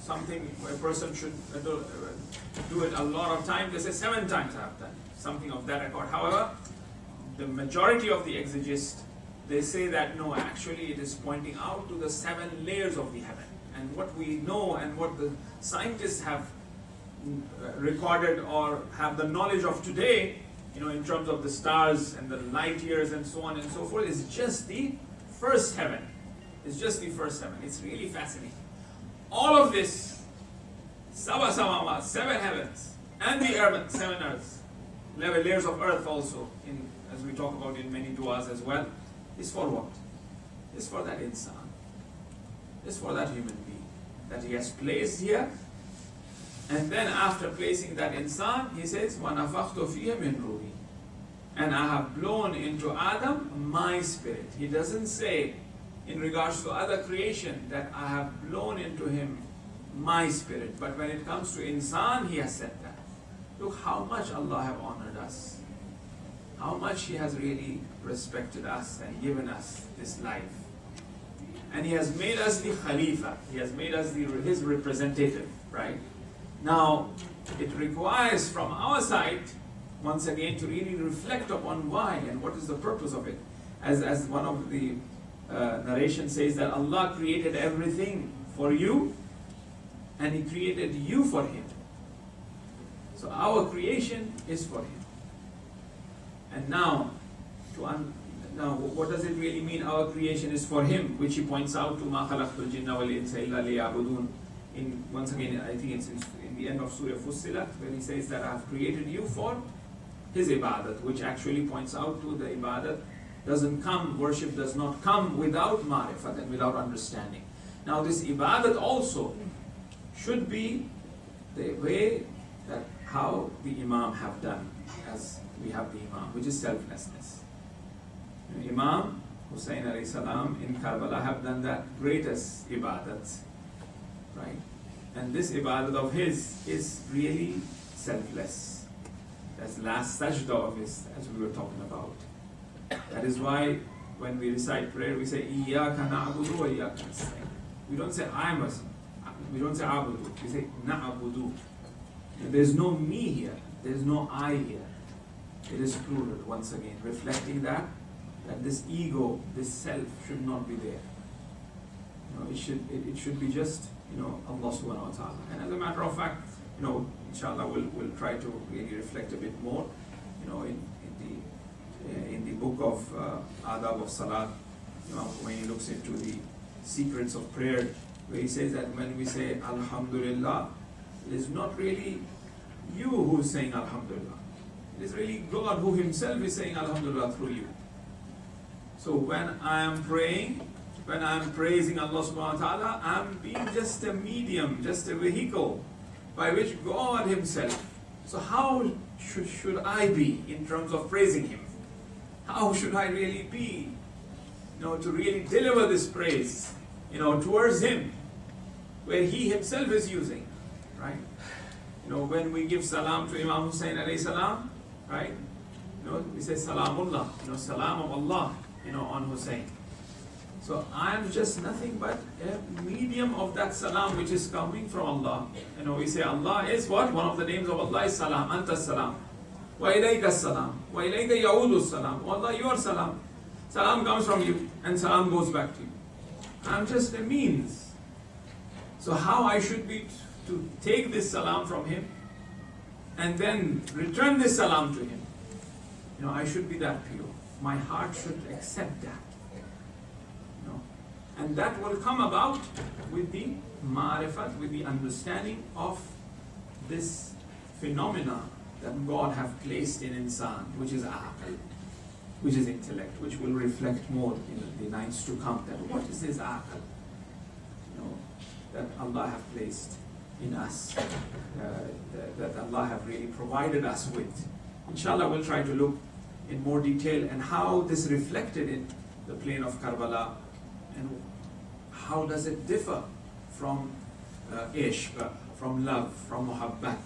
S1: Something a person should do it a lot of times. They say 7 times I have done something of that accord. However, the majority of the exegetes, they say that no, actually it is pointing out to the 7 layers of the heaven. And what we know and what the scientists have recorded or have the knowledge of today, in terms of the stars and the light years and so on and so forth, is just the first heaven. It's just the first heaven. It's really fascinating. All of this, Saba Samawat, 7 heavens, and the earth, 7 earths, 11 layers of earth also, as we talk about in many du'as as well, is for what? It's for that insan. It's for that human being that He has placed here. And then after placing that insan, He says, وَنَفَخْتُ فِيهِ مِنْ رُوحِي, and I have blown into Adam my spirit. He doesn't say in regards to other creation that I have blown into him my spirit. But when it comes to insan, He has said that. Look how much Allah have honored us. How much He has really respected us and given us this life. And He has made us the Khalifa. He has made us His representative, right? Now, it requires from our side, once again, to really reflect upon why and what is the purpose of it. As one of the narration says that Allah created everything for you, and He created you for Him. So our creation is for Him. And now, what does it really mean? Our creation is for Him, which He points out to مَا خَلَقْتُ الْجِنَّ وَالْإِنسَ إِلَّا لِيَعْبُدُونَ. Once again, I think it's in the end of Surah Fussilat, where He says that I have created you for His ibadat, which actually points out to the ibadat worship does not come without ma'rifat and without understanding. Now this ibadat also should be the way that how the Imam have done, as we have the Imam, which is selflessness. Imam Hussain alayhi salam in Karbala have done that greatest ibadat, right? And this ibadat of his is really selfless. That's last sajda of his, as we were talking about. That is why when we recite prayer, we say Iyyaka na'budu wa iyyaka nasta'in. We don't say I must. We don't say abudu. We say na'budu. There's no me here. There's no I here. It is plural once again, reflecting that this ego, this self should not be there. It should be just Allah subhanahu wa ta'ala. And as a matter of fact, inshallah we'll try to really reflect a bit more, in the book of Adab of Salat, when he looks into the secrets of prayer, where he says that when we say Alhamdulillah, it is not really you who is saying Alhamdulillah. It is really God who himself is saying Alhamdulillah through you. So when I am praying, when I am praising Allah subhanahu wa ta'ala, I am being just a medium, just a vehicle by which God himself. So how should I be in terms of praising him? How should I really be, to really deliver this praise, towards him, where he himself is using, right? When we give salam to Imam Hussein alayhi salam, right? We say salamullah, salam of Allah, on Hussein. So I am just nothing but a medium of that salam which is coming from Allah. We say Allah is what? One of the names of Allah is salam, anta salam. Wa ilayka salam. Wa ilayka ya'udu salam. Allah, your salam. Salam comes from you and salam goes back to you. I'm just a means. So how I should be to take this salam from him and then return this salam to him. I should be that pure. My heart should accept that. And that will come about with the ma'rifat, with the understanding of this phenomena that God have placed in insan, which is aql, which is intellect, which will reflect more in the nights to come. That what is this aql? That Allah have placed in us, that Allah have really provided us with. Inshallah, we'll try to look in more detail and how this reflected in the plain of Karbala, and how does it differ from ishq, from love, from muhabbat,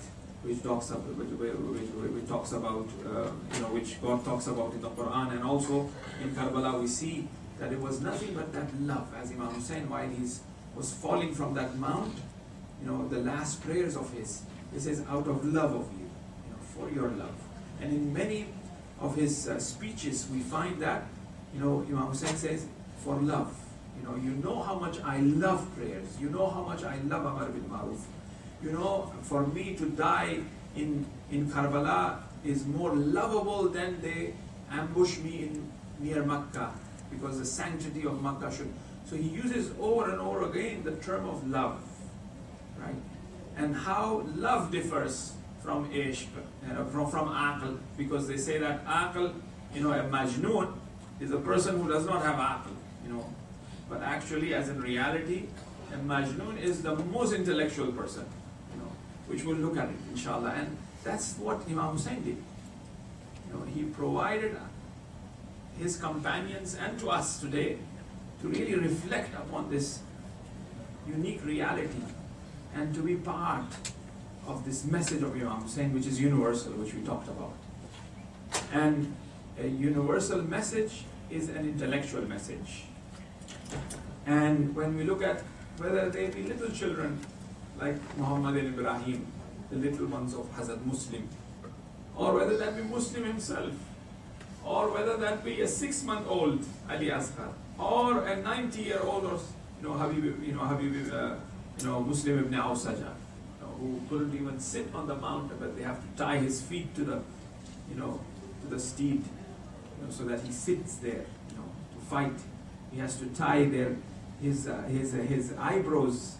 S1: which talks about, which talks about, which God talks about in the Quran, and also in Karbala we see that it was nothing but that love, as Imam Hussein, while he was falling from that mount, the last prayers of his, he says, out of love of you, for your love. And in many of his speeches, we find that, Imam Hussein says, for love. You know how much I love prayers. You know how much I love Amar bil Maruf. For me to die in Karbala is more lovable than they ambush me near Makkah, because the sanctity of Makkah should. So he uses over and over again the term of love, right? And how love differs from ishq, from aql, because they say that aql, a majnoon is a person who does not have aql, but actually, as in reality, a majnoon is the most intellectual person, which we'll look at it, inshallah. And that's what Imam Hussein did. He provided his companions and to us today to really reflect upon this unique reality and to be part of this message of Imam Hussein, which is universal, which we talked about. And a universal message is an intellectual message. And when we look at whether they be little children like Muhammad and Ibrahim, the little ones of Hazrat Muslim, or whether that be Muslim himself, or whether that be a 6-month-old Ali Asghar, or a 90-year-old, or Habib, Muslim ibn Awsaja, who couldn't even sit on the mountain, but they have to tie his feet to the steed, so that he sits there, to fight. He has to tie his eyebrows,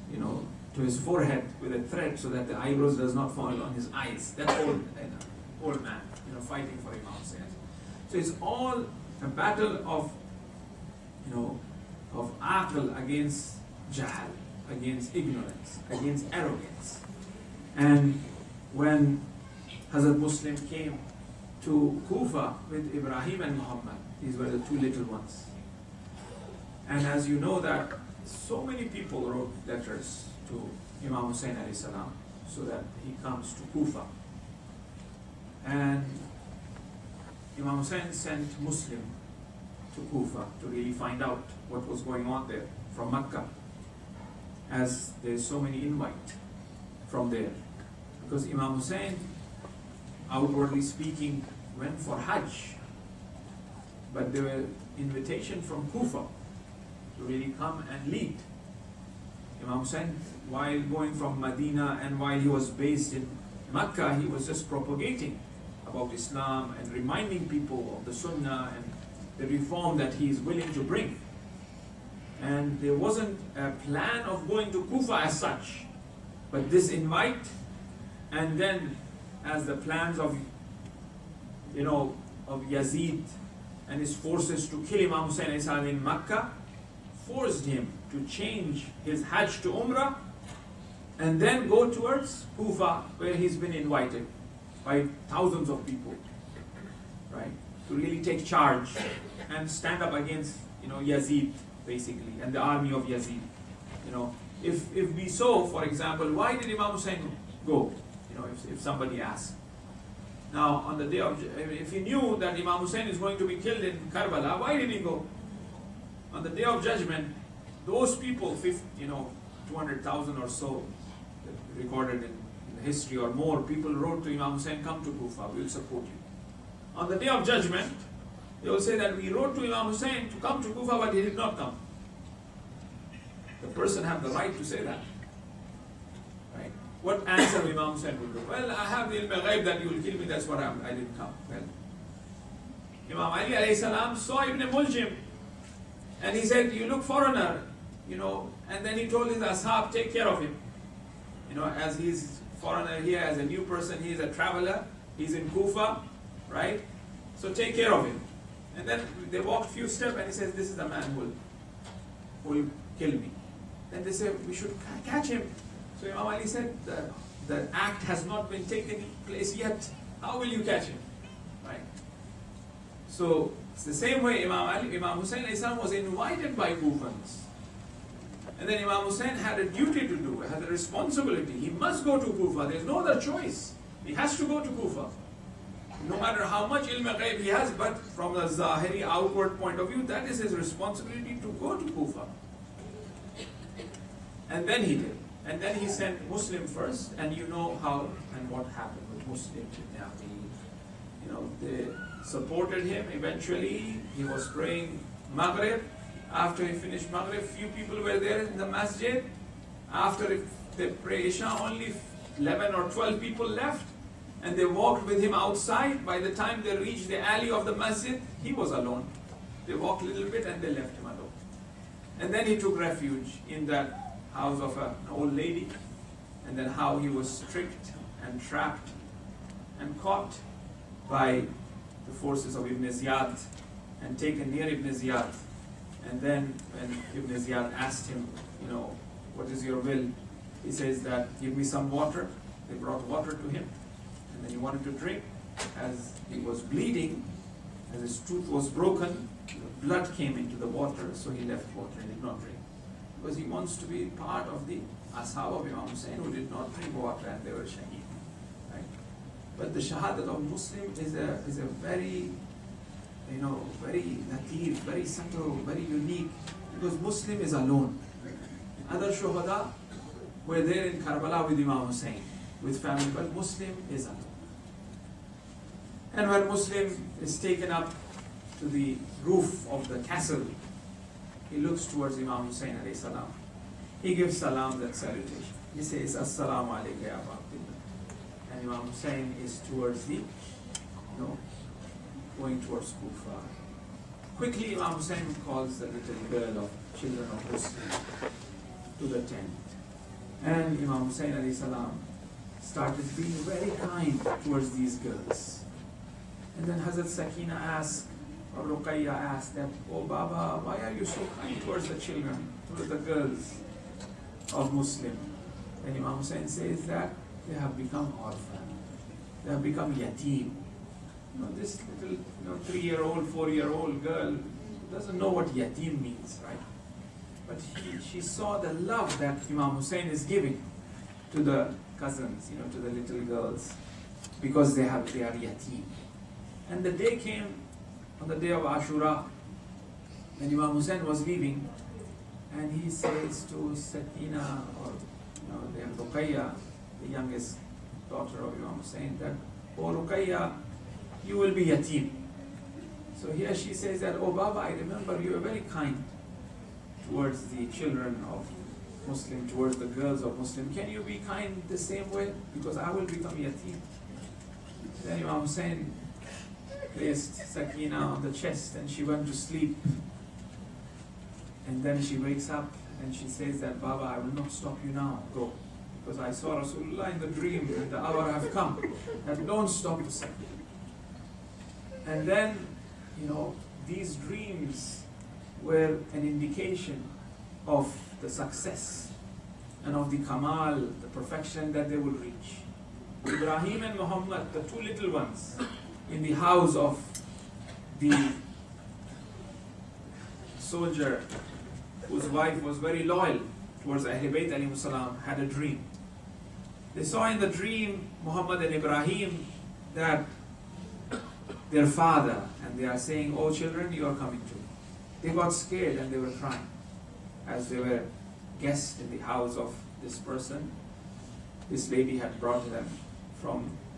S1: to his forehead with a thread, so that the eyebrows does not fall on his eyes. That old man, fighting for Imam Hussein. So it's all a battle of aql against jahal, against ignorance, against arrogance. And when Hazrat Muslim came to Kufa with Ibrahim and Muhammad, these were the two little ones. And as you know that so many people wrote letters to Imam Hussein alayhi salam, so that he comes to Kufa. And Imam Hussein sent Muslim to Kufa to really find out what was going on there from Makkah, as there's so many invite from there. Because Imam Hussein, outwardly speaking, went for Hajj, but there were invitation from Kufa to really come and lead. Imam Hussein, while going from Medina and while he was based in Makkah, he was just propagating about Islam and reminding people of the Sunnah and the reform that he is willing to bring. And there wasn't a plan of going to Kufa as such, but this invite, and then as the plans of, of Yazid and his forces to kill Imam Hussein alayhi salam in Makkah, forced him to change his Hajj to Umrah and then go towards Kufa, where he's been invited by thousands of people, right? To really take charge and stand up against, Yazid, basically, and the army of Yazid. If we saw, for example, why did Imam Hussein go? If somebody asks. Now, on the day of, if he knew that Imam Hussein is going to be killed in Karbala, why did he go? On the day of judgment, those people, 200,000 or so, recorded in the history or more, people wrote to Imam Hussein, come to Kufa, we will support you. On the day of judgment, they will say that we wrote to Imam Hussein to come to Kufa, but he did not come. The person have the right to say that. Right? What answer Imam Hussein would do? Well, I have the ilm al-ghaib that you will kill me, that's what I didn't come. Well, Imam Ali alayhi salam saw Ibn Muljim, and he said, you look foreigner, and then he told his ashab, take care of him. As he's foreigner here, as a new person, he is a traveler, he's in Kufa, right? So take care of him. And then they walked a few steps and he says, this is the man who will kill me. Then they said, we should catch him. So Imam Ali said, the act has not been taken place yet. How will you catch him? Right? So it's the same way Imam Hussein was invited by Kufans. And then Imam Hussein had a duty to do, had a responsibility. He must go to Kufa. There's no other choice. He has to go to Kufa. No matter how much ilm al-ghaib he has, but from the Zahiri outward point of view, that is his responsibility to go to Kufa. And then he did. And then he sent Muslim first, and you know how and what happened with Muslim. They supported him. Eventually, he was praying Maghrib. After he finished Maghrib, few people were there in the masjid. After they prayed Isha, only 11 or 12 people left. And they walked with him outside. By the time they reached the alley of the masjid, he was alone. They walked a little bit and they left him alone. And then he took refuge in that house of an old lady. And then how he was tricked and trapped and caught by the forces of Ibn Ziyad and taken near Ibn Ziyad. And then when Ibn Ziyad asked him, what is your will? He says that, give me some water. They brought water to him. And then he wanted to drink. As he was bleeding, as his tooth was broken, the blood came into the water, so he left water and did not drink. Because he wants to be part of the ashab of Imam Hussein who did not drink water and they were shaheed. Right? But the shahadat of Muslim is a very, very latif, very subtle, very unique, because Muslim is alone. Other shuhada were there in Karbala with Imam Hussein, with family, but Muslim is alone. And when Muslim is taken up to the roof of the castle, he looks towards Imam Hussein alayhi salam. He gives salam, that salutation. He says, Assalamu alaikum ya Aba Abdillah. And Imam Hussein is towards the, going towards Kufa. Quickly Imam Hussein calls the little girl of children of Muslim to the tent. And Imam Hussein alayhi salam started being very kind towards these girls. And then Hazrat Sakina asked, or Ruqayya asked that, oh Baba, why are you so kind towards the children, towards the girls of Muslim? And Imam Hussein says that they have become orphan. They have become yatim. This little 3-year-old, 4-year-old girl doesn't know what yatim means, right? But she saw the love that Imam Hussein is giving to the cousins, to the little girls, because they are yatim. And the day came, on the day of Ashura, when Imam Hussein was leaving, and he says to Sakina, or Ruqayya, the youngest daughter of Imam Hussein, that, oh Ruqayya, you will be yatim. So here she says that, oh Baba, I remember you were very kind towards the children of Muslim, towards the girls of Muslim. Can you be kind the same way? Because I will become yatim. Then Imam Hussein placed Sakina on the chest and she went to sleep. And then she wakes up and she says that, Baba, I will not stop you now, go. because I saw Rasulullah in the dream, and the hour have come, and don't stop to say. And then, these dreams were an indication of the success and of the kamal, the perfection that they will reach. Ibrahim and Muhammad, the two little ones, in the house of the soldier whose wife was very loyal towards Ahlul Bayt alayhi salam, had a dream. They saw in the dream Muhammad and Ibrahim that their father, and they are saying, "Oh children, you are coming too." They got scared and they were crying as they were guests in the house of this person. This lady had brought them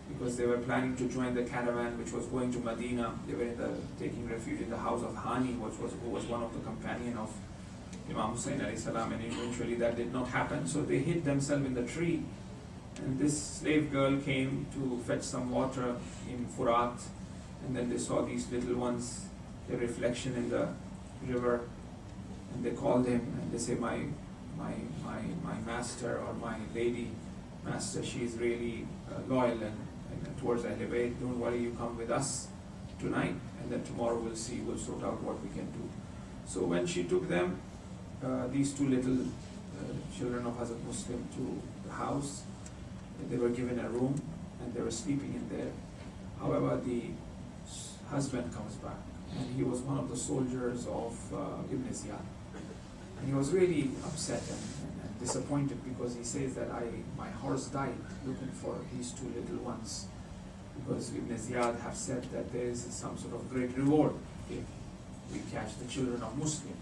S1: because they were planning to join the caravan which was going to Medina. They were taking refuge in the house of Hani, who was one of the companion of Imam Hussain alayhi salam, and eventually that did not happen. So they hid themselves in the tree, and this slave girl came to fetch some water in Furat, and then they saw these little ones, their reflection in the river, and they called him and they say, my master, or my lady master, she is really loyal and towards Ahlul Bayt. Don't worry, you come with us tonight, and then tomorrow we'll sort out what we can do. So when she took them, these two little children of Hazrat Muslim, to the house, they were given a room and they were sleeping in there. However, the husband comes back, and he was one of the soldiers of Ibn Ziyad. And he was really upset and disappointed, because he says that my horse died looking for these two little ones, because Ibn Ziyad have said that there is some sort of great reward if we catch the children of Muslim.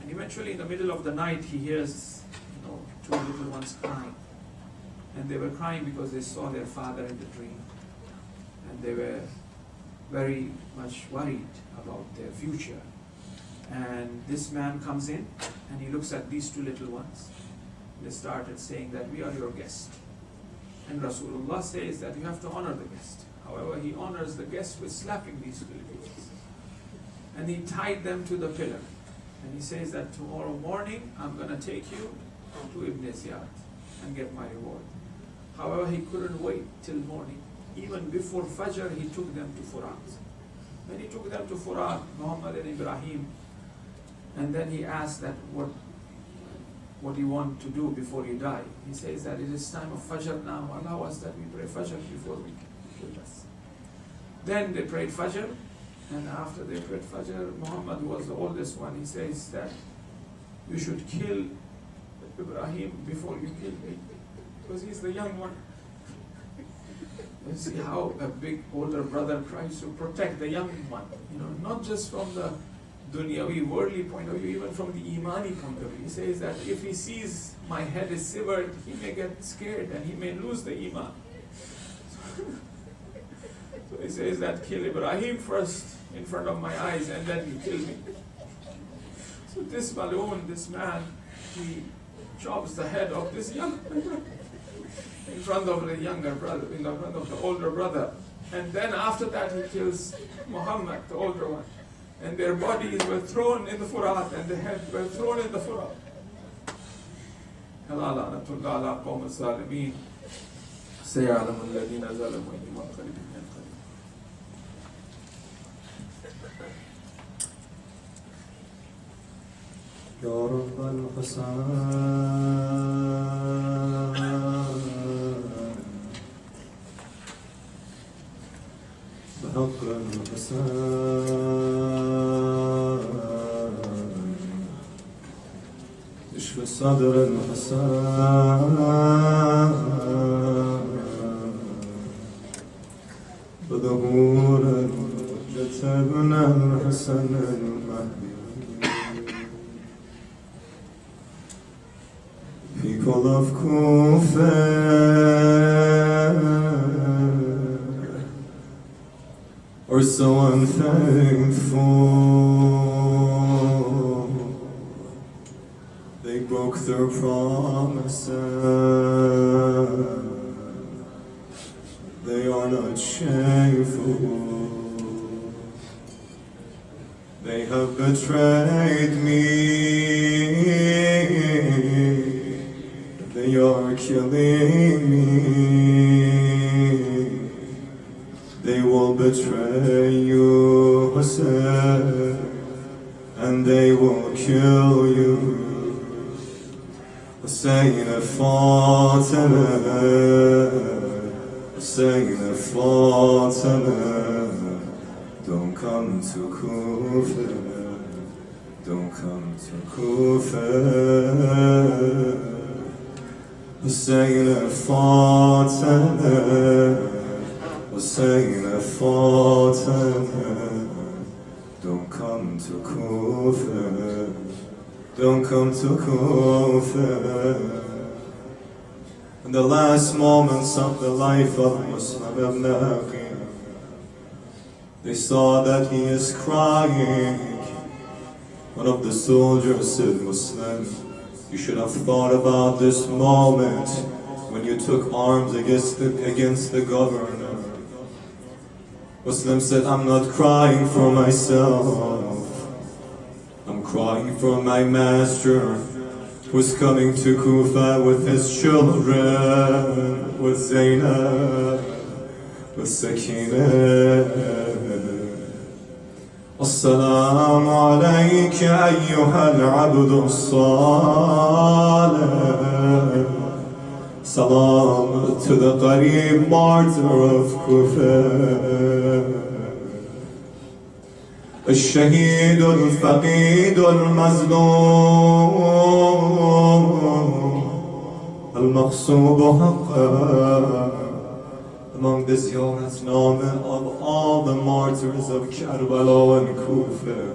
S1: And eventually in the middle of the night he hears two little ones crying, and they were crying because they saw their father in the dream, and they were very much worried about their future. And this man comes in and he looks at these two little ones. They started saying that we are your guest. And Rasulullah says that you have to honor the guest. However, he honors the guest with slapping these two little ones. And he tied them to the pillar. And he says that tomorrow morning I'm going to take you to Ibn Ziyad and get my reward. However, he couldn't wait till morning. Even before Fajr, he took them to Furat. When he took them to Furat, Muhammad and Ibrahim, and then he asked that what do you want to do before you die? He says that it is time of Fajr now. Allow us that we pray Fajr before we kill us. Then they prayed Fajr, and after they prayed Fajr, Muhammad, who was the oldest one, he says that you should kill Ibrahim before you kill me, because he's the young one. You see how a big older brother tries to protect the young one, not just from the dunyawi, worldly point of view, even from the imani point of view. He says that if he sees my head is severed, he may get scared and he may lose the iman. So he says that kill Ibrahim first in front of my eyes, and then you kill me. So this Maloon, this man, he chops the head of this young brother in front of the younger brother, in front of the older brother. And then after that he kills Muhammad, the older one. And their bodies were thrown in the Furat, and their heads were thrown in the Furat.
S2: يا رب الحسن بحق الحسن اشف صدر الحسن بظهور الحجة ابن الحسن المهدي People of Kufa are so unthankful. They broke their promises. They are not shameful. They have betrayed me. They are killing me. They will betray you, Hussein, and they will kill you. Hussein Fatima, Hussein Fatima, don't come to Kufa, don't come to Kufa. Hussein Fatima, Hussein Fatima, don't come to Kufa, don't come to Kufa. In the last moments of the life of Muslim ibn Aqil, they saw that he is crying. One of the soldiers said, Muslim, you should have thought about this moment when you took arms against the governor. Muslim said, I'm not crying for myself. I'm crying for my master who's coming to Kufa with his children, with Zainab, with Sakinah. السلام عليك أيها العبد الصالح. Salam to the Qarib martyr of Kufa. الشهيد الفقيد المظلوم المغصوب حقا. Among the ziyaratname of all the martyrs of Karbala and Kufa,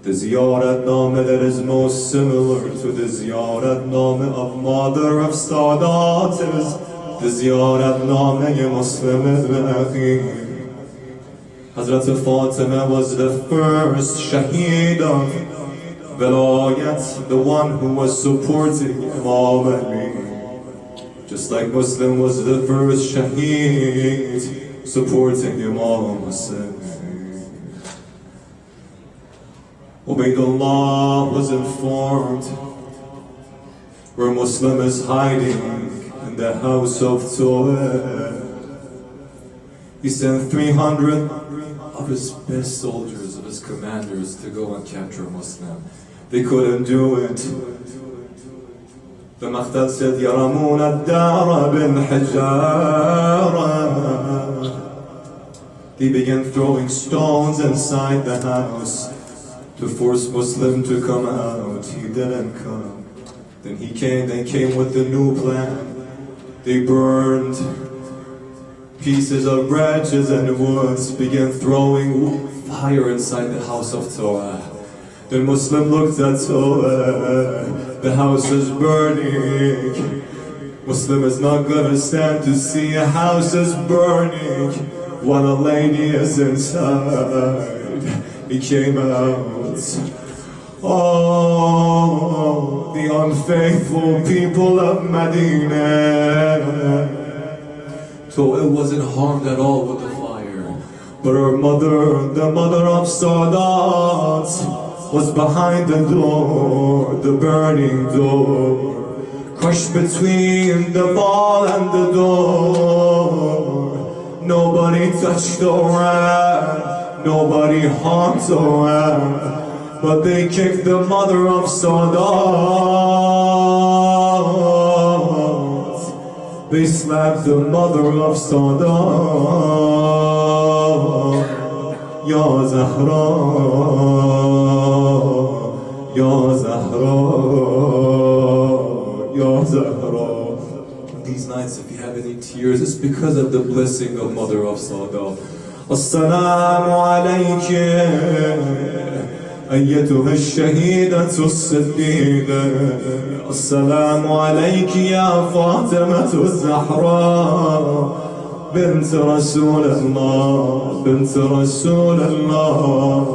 S2: the ziyaratname that is most similar to the ziyaratname of Mother of Sadat is the ziyaratname Muslim ibn Aqil. Hazrat Fatima was the first shaheed of Vilayat, the one who was supporting Imam Ali. Just like Muslim was the first shaheed supporting Imam Hussein. Ubaydullah was informed where Muslim is hiding in the house of Torah. He sent 300 of his best soldiers, of his commanders, to go and capture Muslim. They couldn't do it. The Maqtal said, يَرَمُونَ الدَّارَ بِالْحِجَارَةِ. They began throwing stones inside the house to force Muslim to come out. He didn't come. Then he came, they came with the new plan. They burned pieces of branches and woods, began throwing fire inside the house of Torah. The Muslim looked at Torah, the house is burning. Muslim is not gonna stand to see a house is burning while a lady is inside. He came out. Oh, the unfaithful people of Medina. So it wasn't harmed at all with the fire. But her mother, the mother of Sadat, was behind the door, the burning door, crushed between the wall and the door. Nobody touched the ram, nobody harmed the ram, but they kicked the mother of Sadat. They slapped the mother of Sadat. Ya Zahra, Ya Zahra, Ya Zahra. These nights, if you have any tears, it's because of the blessing of Mother of Sadat. Assalamu alaykum أيتها الشهيدة الصديقة. السلام عليك يا فاطمة الزهراء بنت رسول الله, بنت رسول الله.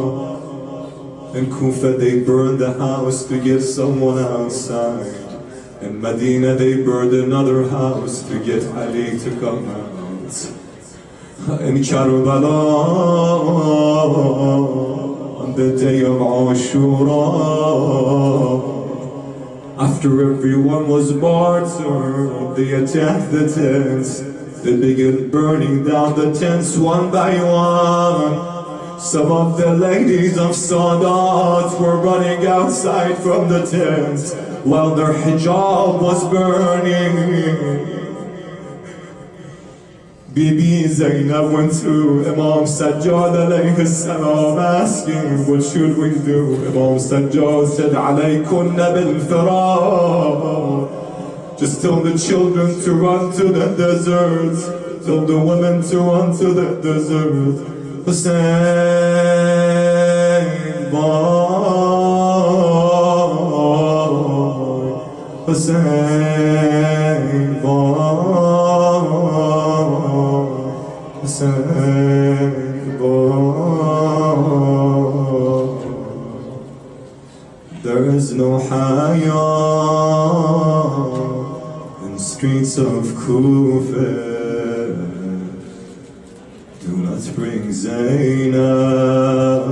S2: In Kufa they burned the house to get someone outside. In Medina they burned another house to get Ali to come out. In Karbala, on the day of Ashura, After everyone was martyred, they attacked the tents. They began burning down the tents one by one. Some of the ladies of Sadat were running outside from the tents while their hijab was burning. Bibi Zainab went to Imam Sajjad alayhi salam asking, what should we do? Imam Sajjad said, alaykunna bil firar. Just tell the children to run to the desert. Tell the women to run to the desert. Hussein boy, Hussein boy. There is no haya in streets of Kufa. Do not bring Zainab,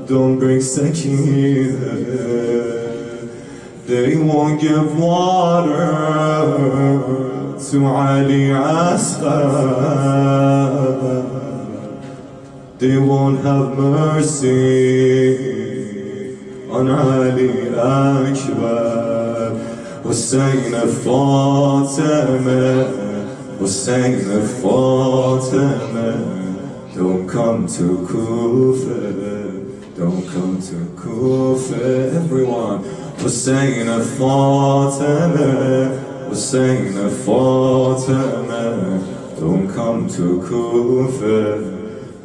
S2: don't bring Sakina. They won't give water to Ali Asghar. They won't have mercy on Ali Akbar. Hussein Fatima, Hussein Fatima, don't come to Kufa, don't come to Kufa. Everyone, Hussein Fatima, Hussein Fatima, don't come to Kufa,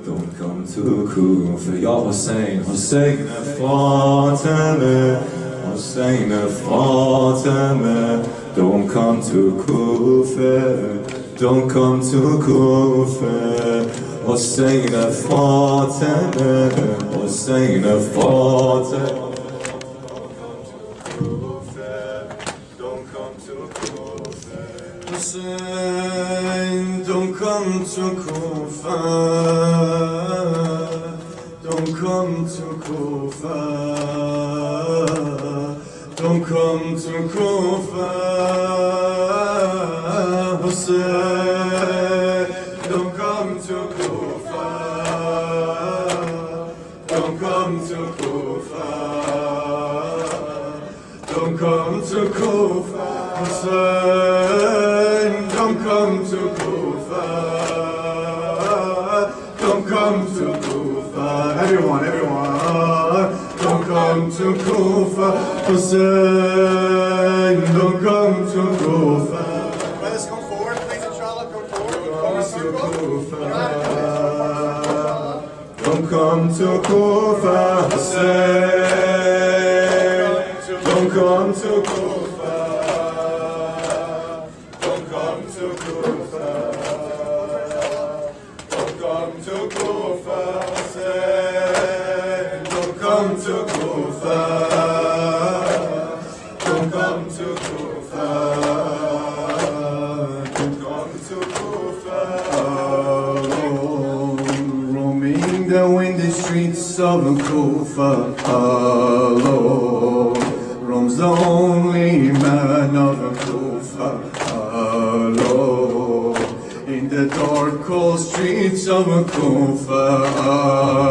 S2: don't come to Kufa. Ya Hussein, Hussein Fatima, Hussein Fatima, don't come to Kufa, don't come to Kufa. Hussein Fatima, Hussein Fatima. Hussein, don't come to Kufa, don't come to Kufa, don't come to Kufa. Hussein, don't come to Kufa, don't come to Kufa, don't come to Kufa. Hussein, don't come to Kufa, don't come to Kufa. Everyone, don't come to Kufa. Hussein, don't come to Kufa.
S3: Brothers, come forward, please, inshallah, come forward.
S2: Don't come to Kufa. Hussein, don't come to Kufa. Don't come to Kufa. Don't come to Kufa. Hussein, don't come to Kufa. Don't come to Kufa. Don't come to Kufa. Roaming the windy streets of Kufa alone. Roams the only man of Kufa alone. In the dark cold streets of Kufa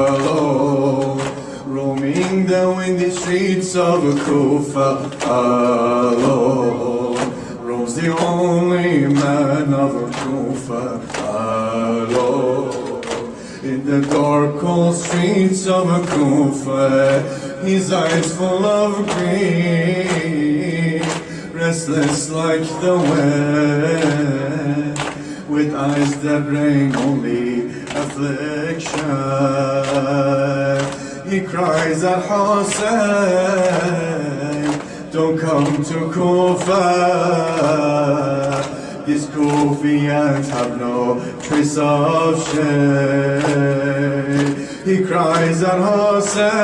S2: alone. Roaming the windy streets of Kufa alone. Roams the only man of Kufa alone. In the dark cold streets of Kufa, his eyes full of grief, restless like the wind, with eyes that bring only affliction. He cries at Hussein, don't come to Kufa. These Kufians have no trace of shame. He cries at Hussein,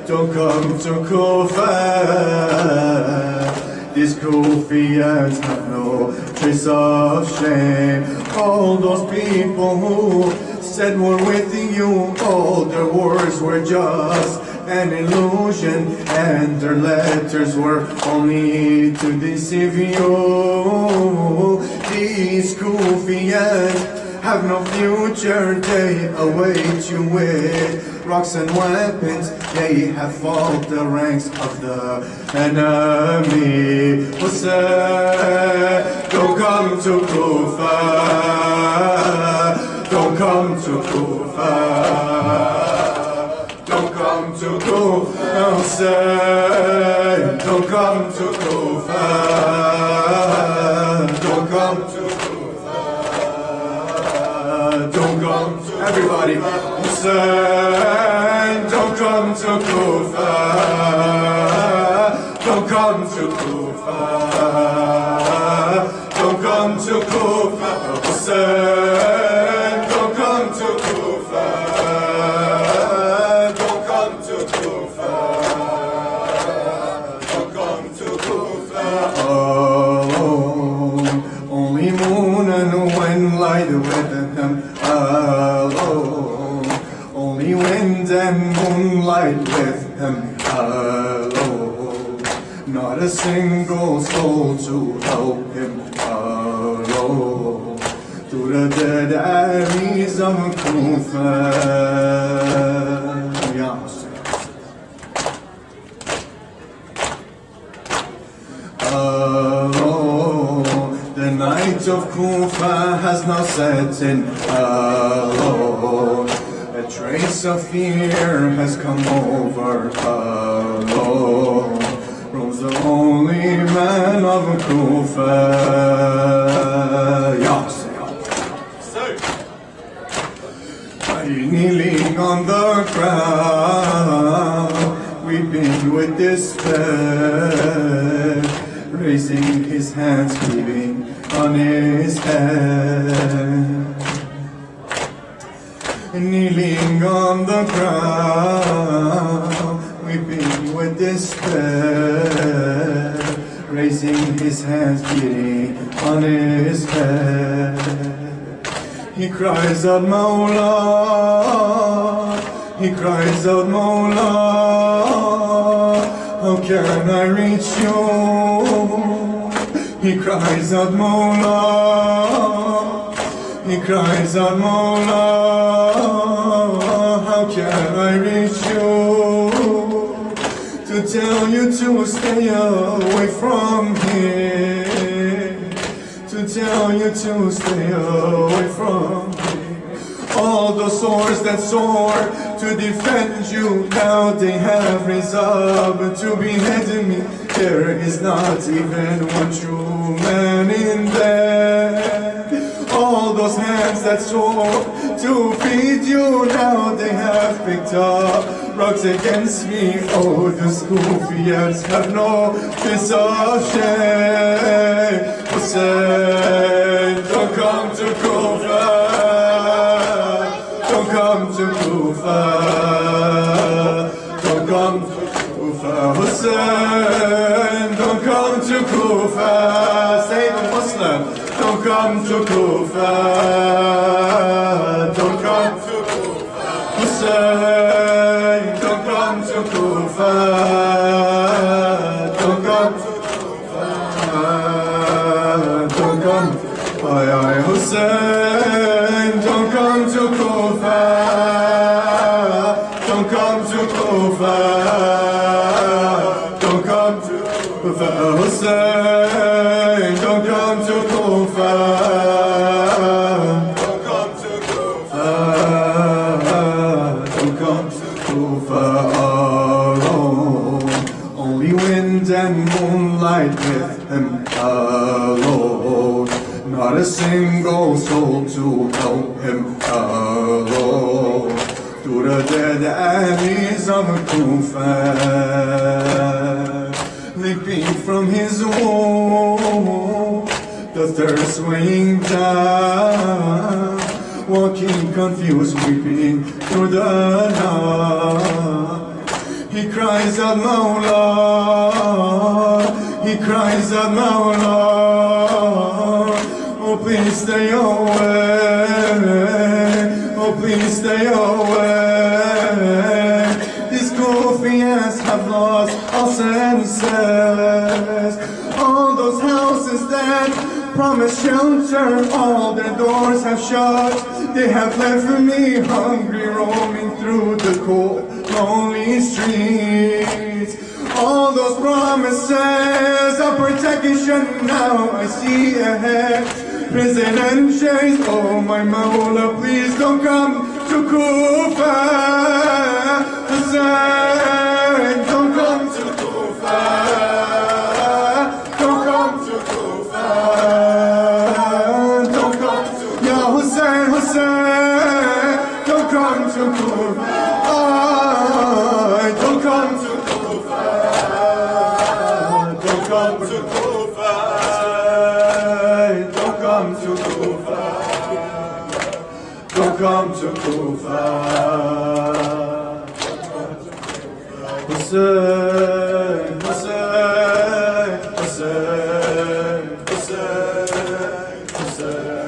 S2: don't come to Kufa. These Kufians have no trace of shame. All those people who said we're with you, all their words were just
S4: an illusion, and their letters were only to deceive you. These Kufians have no future, they await you with rocks and weapons. They have fought the ranks of the enemy. Hussein, don't come to Kufa, don't come to Kufa, don't come to Kufa. Hussein, don't come to Kufa, don't come to don't come to everybody. Hussein, don't come to Kufa, don't come to Kufa, don't come to Kufa. Hussein, don't come to Kufa, don't come to Kufa, don't come to Kufa. Oh, only moon and wind light with them alone. Only wind and moonlight with him alone. Not a single soul to help him alone. To the dead alleys of Kufa. The night of Kufa has now set in alone. A trace of fear has come over alone. Roams the only man of Kufa. Yes. Kneeling on the ground, weeping with despair, raising his hands, heaving on his head. Kneeling on the ground, weeping with despair, raising his hands, beating on his head. He cries out, Mawla, he cries out, Mawla, how can I reach you? He cries out, Mawla, he cries out, Mawla, how can I reach you? To tell you to stay away from here, to tell you to stay away from here. All the swords that soar to defend you, now they have risen up to behead me. There is not even one true man in there. All those hands that soar to feed you, now they have picked up rocks against me. Oh, the Scofians have no piece of shame. Hussein, don't come to Kufa, don't come to Kufa, don't come to Kufa. Hussein, don't come to Kufa. Say the Muslim, don't come to Kufa, don't come to Kufa. Hussein, don't come to Kufa, don't come to Kufa, don't come. Ay, Hussein, don't come to Kufa, don't come to Kufa, don't come to Kufa. Hussein, don't come to Kufa, don't come to Kufa, don't come to Kufa alone. Only wind and moonlight with him alone. Not a single soul to help him alone. To the dead alleys of Kufa, leaping from his womb, the thirst weighing down, walking confused, weeping through the night. He cries out, Mawla, he cries out, Mawla, oh please stay away, oh please stay away. This coffee All those houses that promise shelter, all their doors have shut. They have left me hungry, roaming through the cold, lonely streets. All those promises of protection, now I see ahead. Prison and chains, oh my Mawla, please don't come to Kufa. Hussein, don't come to Kufa. Don't come to Kufa. Don't come to Ya Hussein, Hussein, don't come to Kufa. Don't come to Kufa. Don't come to Kufa. Don't come to Kufa. Don't come to Kufa. Hussein, Hussein, Hussein, Hussein, Hussein.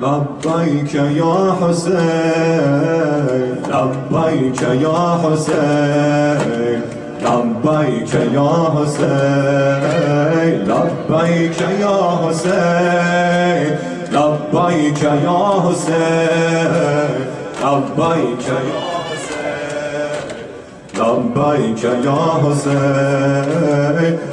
S4: لبيك يا حسين، لبيك يا حسين، لبيك يا حسين، لبيك يا حسين، لبيك يا حسين، لبيك يا لبيك يا حسين،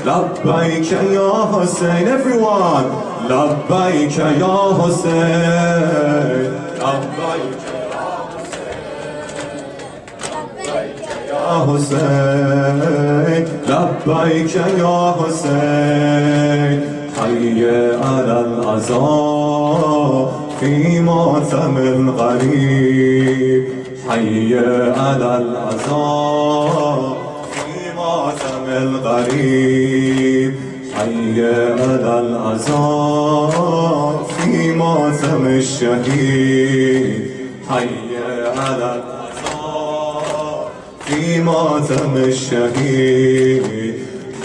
S4: لبيك يا حسين. Everyone, لبيك يا حسين، لبيك يا حسين، لبيك يا حسين. حي على العزاء في ماتم الغريب، حي على العزاء في ماتم الغريب، حي على العزاء في ماتم الشهيد، حي على العزاء في ماتم الشهيد،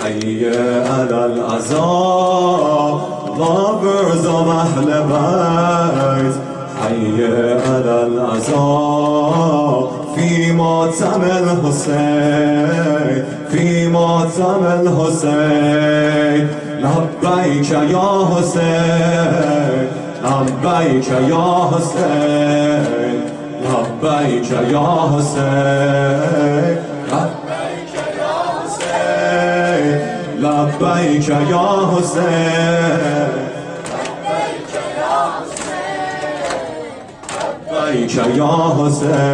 S4: حي على العزاء. Lovers of أهل بيت، حي على العزاء في ماتم الحسين، في ماتم الحسين. لبيك يا حسين، لبيك يا حسين، لبيك يا حسين، لبيك يا حسين، لبيك يا حسين، لبيك يا حسين،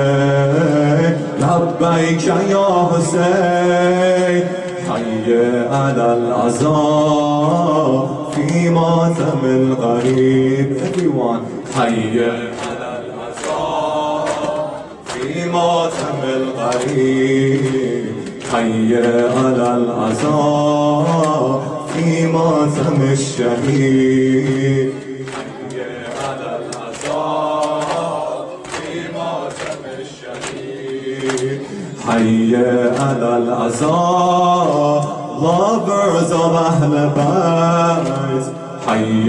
S4: لبيك يا حسين. حي على العزاء في ماتم الغريب. Everyone, حي على العزاء في ماتم الغريب، حي على العزاء في ماتم الشهيد، حي على العزاء في ماتم الشهيد، حي على العزاء. Lovers of أهل بيت، حي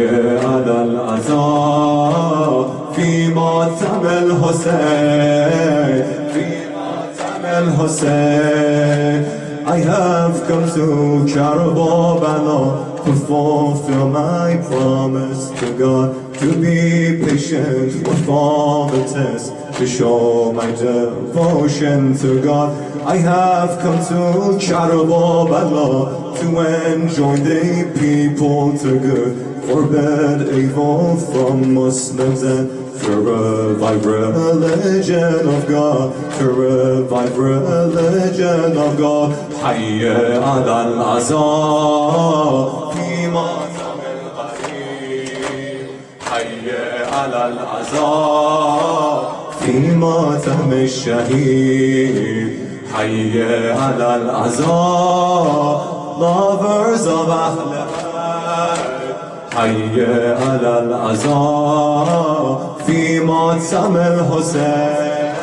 S4: على العزاء في ماتم الحسين، في ماتم الحسين. I have come to Karbala to fulfill my promise to God, to be patient with all the tests, to show my devotion to God. I have come to Karbala to enjoin the people to good, forbid evil from Muslims, and to revive religion of God, to revive religion of God. حي على العزاء في ماتم الغريب، حي على العزاء في ماتم الشهيد، حي على العزاء. Lovers of أهل حي على العزاء في ماتم الحسين،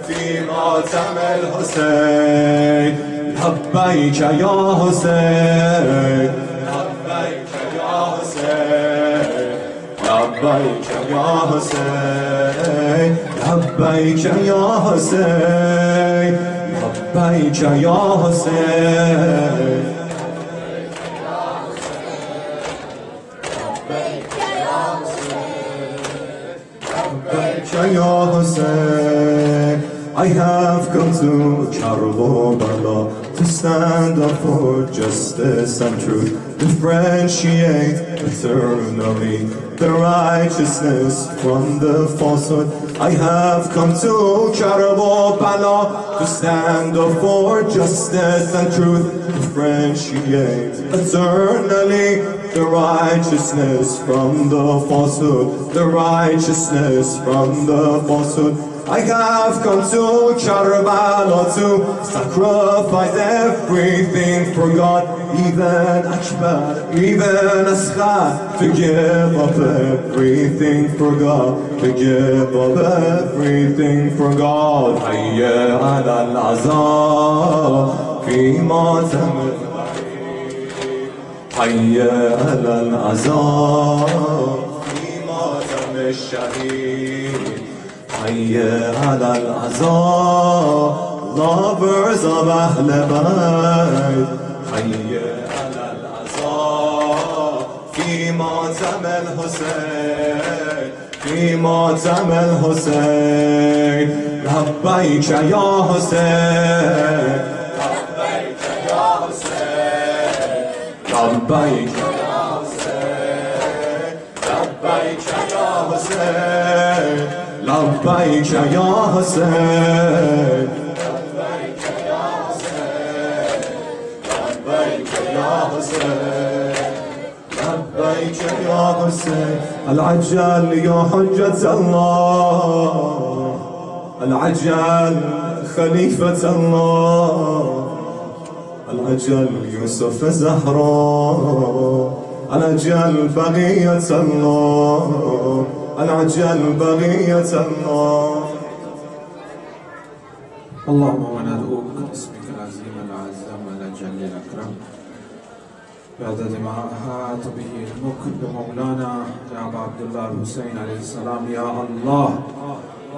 S4: في ماتم الحسين. لبيك يا حسين، لبيك يا حسين، لبيك يا حسين، لبيك يا حسين.
S2: لبيك يا حسين لبيك يا حسين I have come to Karbala to stand up for justice and truth, differentiate eternally the righteousness from the falsehood. I have come to Karbala to stand up for justice and truth, differentiate eternally the righteousness from the falsehood, the righteousness from the falsehood. I have come to Karbala to sacrifice everything for God, even Akbar, even Asghar, to give up everything for God, to give up everything for God. Hayya ala al-azam fi matam Hayya ala al-azam fi matam al-shaheed Hayya ala al-azam, lovers of Ahl Bayt. Hayya ala al-azam, fi matam al-Husayn, fi matam al-Husayn. Labbayk ya Husayn, labbayk ya Husayn, labbayk ya Husayn, labbayk ya Husayn. لبيك يا حسين لبيك يا حسين لبيك يا حسين لبيك يا حسين العجل يا حجة الله العجل خليفة الله العجل يوسف زهراء العجل بقية الله العجل بقية الله
S1: اللهم وندعوك باسمك العظيم العظم الأجل الأكرم بعدد ما أحاط به علمك بمولانا يا أبا عبد الله الحسين عليه السلام. يا الله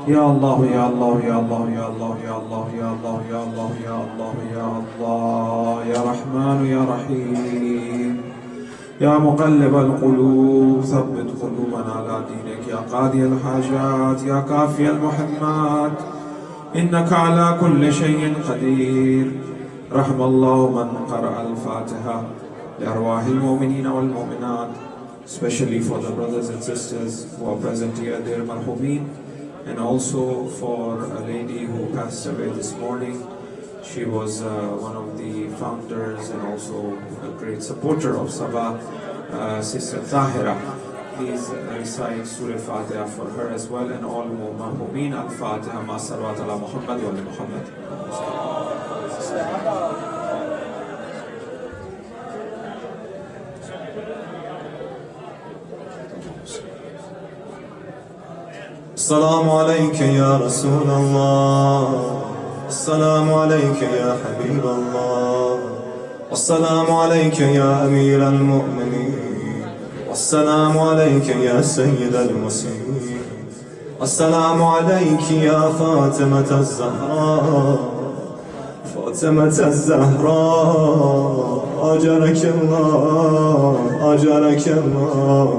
S1: يا الله يا الله يا الله يا الله يا الله يا الله يا الله يا الله يا الله يا رحمن يا رحيم يا مقلب القلوب ثبت قلوبنا على دينك. يا قاضي الحاجات يا كافي المحمات إنك على كل شيء قدير. رحم الله من قرأ الفاتحة لأرواح المؤمنين والمؤمنات, especially for the brothers and sisters who are present here, their marhumin, and also for a lady who passed away this morning. She was one of the founders and also a great supporter of SABA, Sister Tahira. Please recite Surah Fatiha for her as well, and all marhumin al-Fatiha ma salawat ala Muhammad wa ali Muhammad.
S2: السلام عليك يا رسول الله السلام عليك يا حبيب الله والسلام عليك يا أمير المؤمنين والسلام عليك يا سيد المسلمين والسلام عليك يا فاطمة الزهراء فاطمة الزهراء أجرك الله أجرك الله.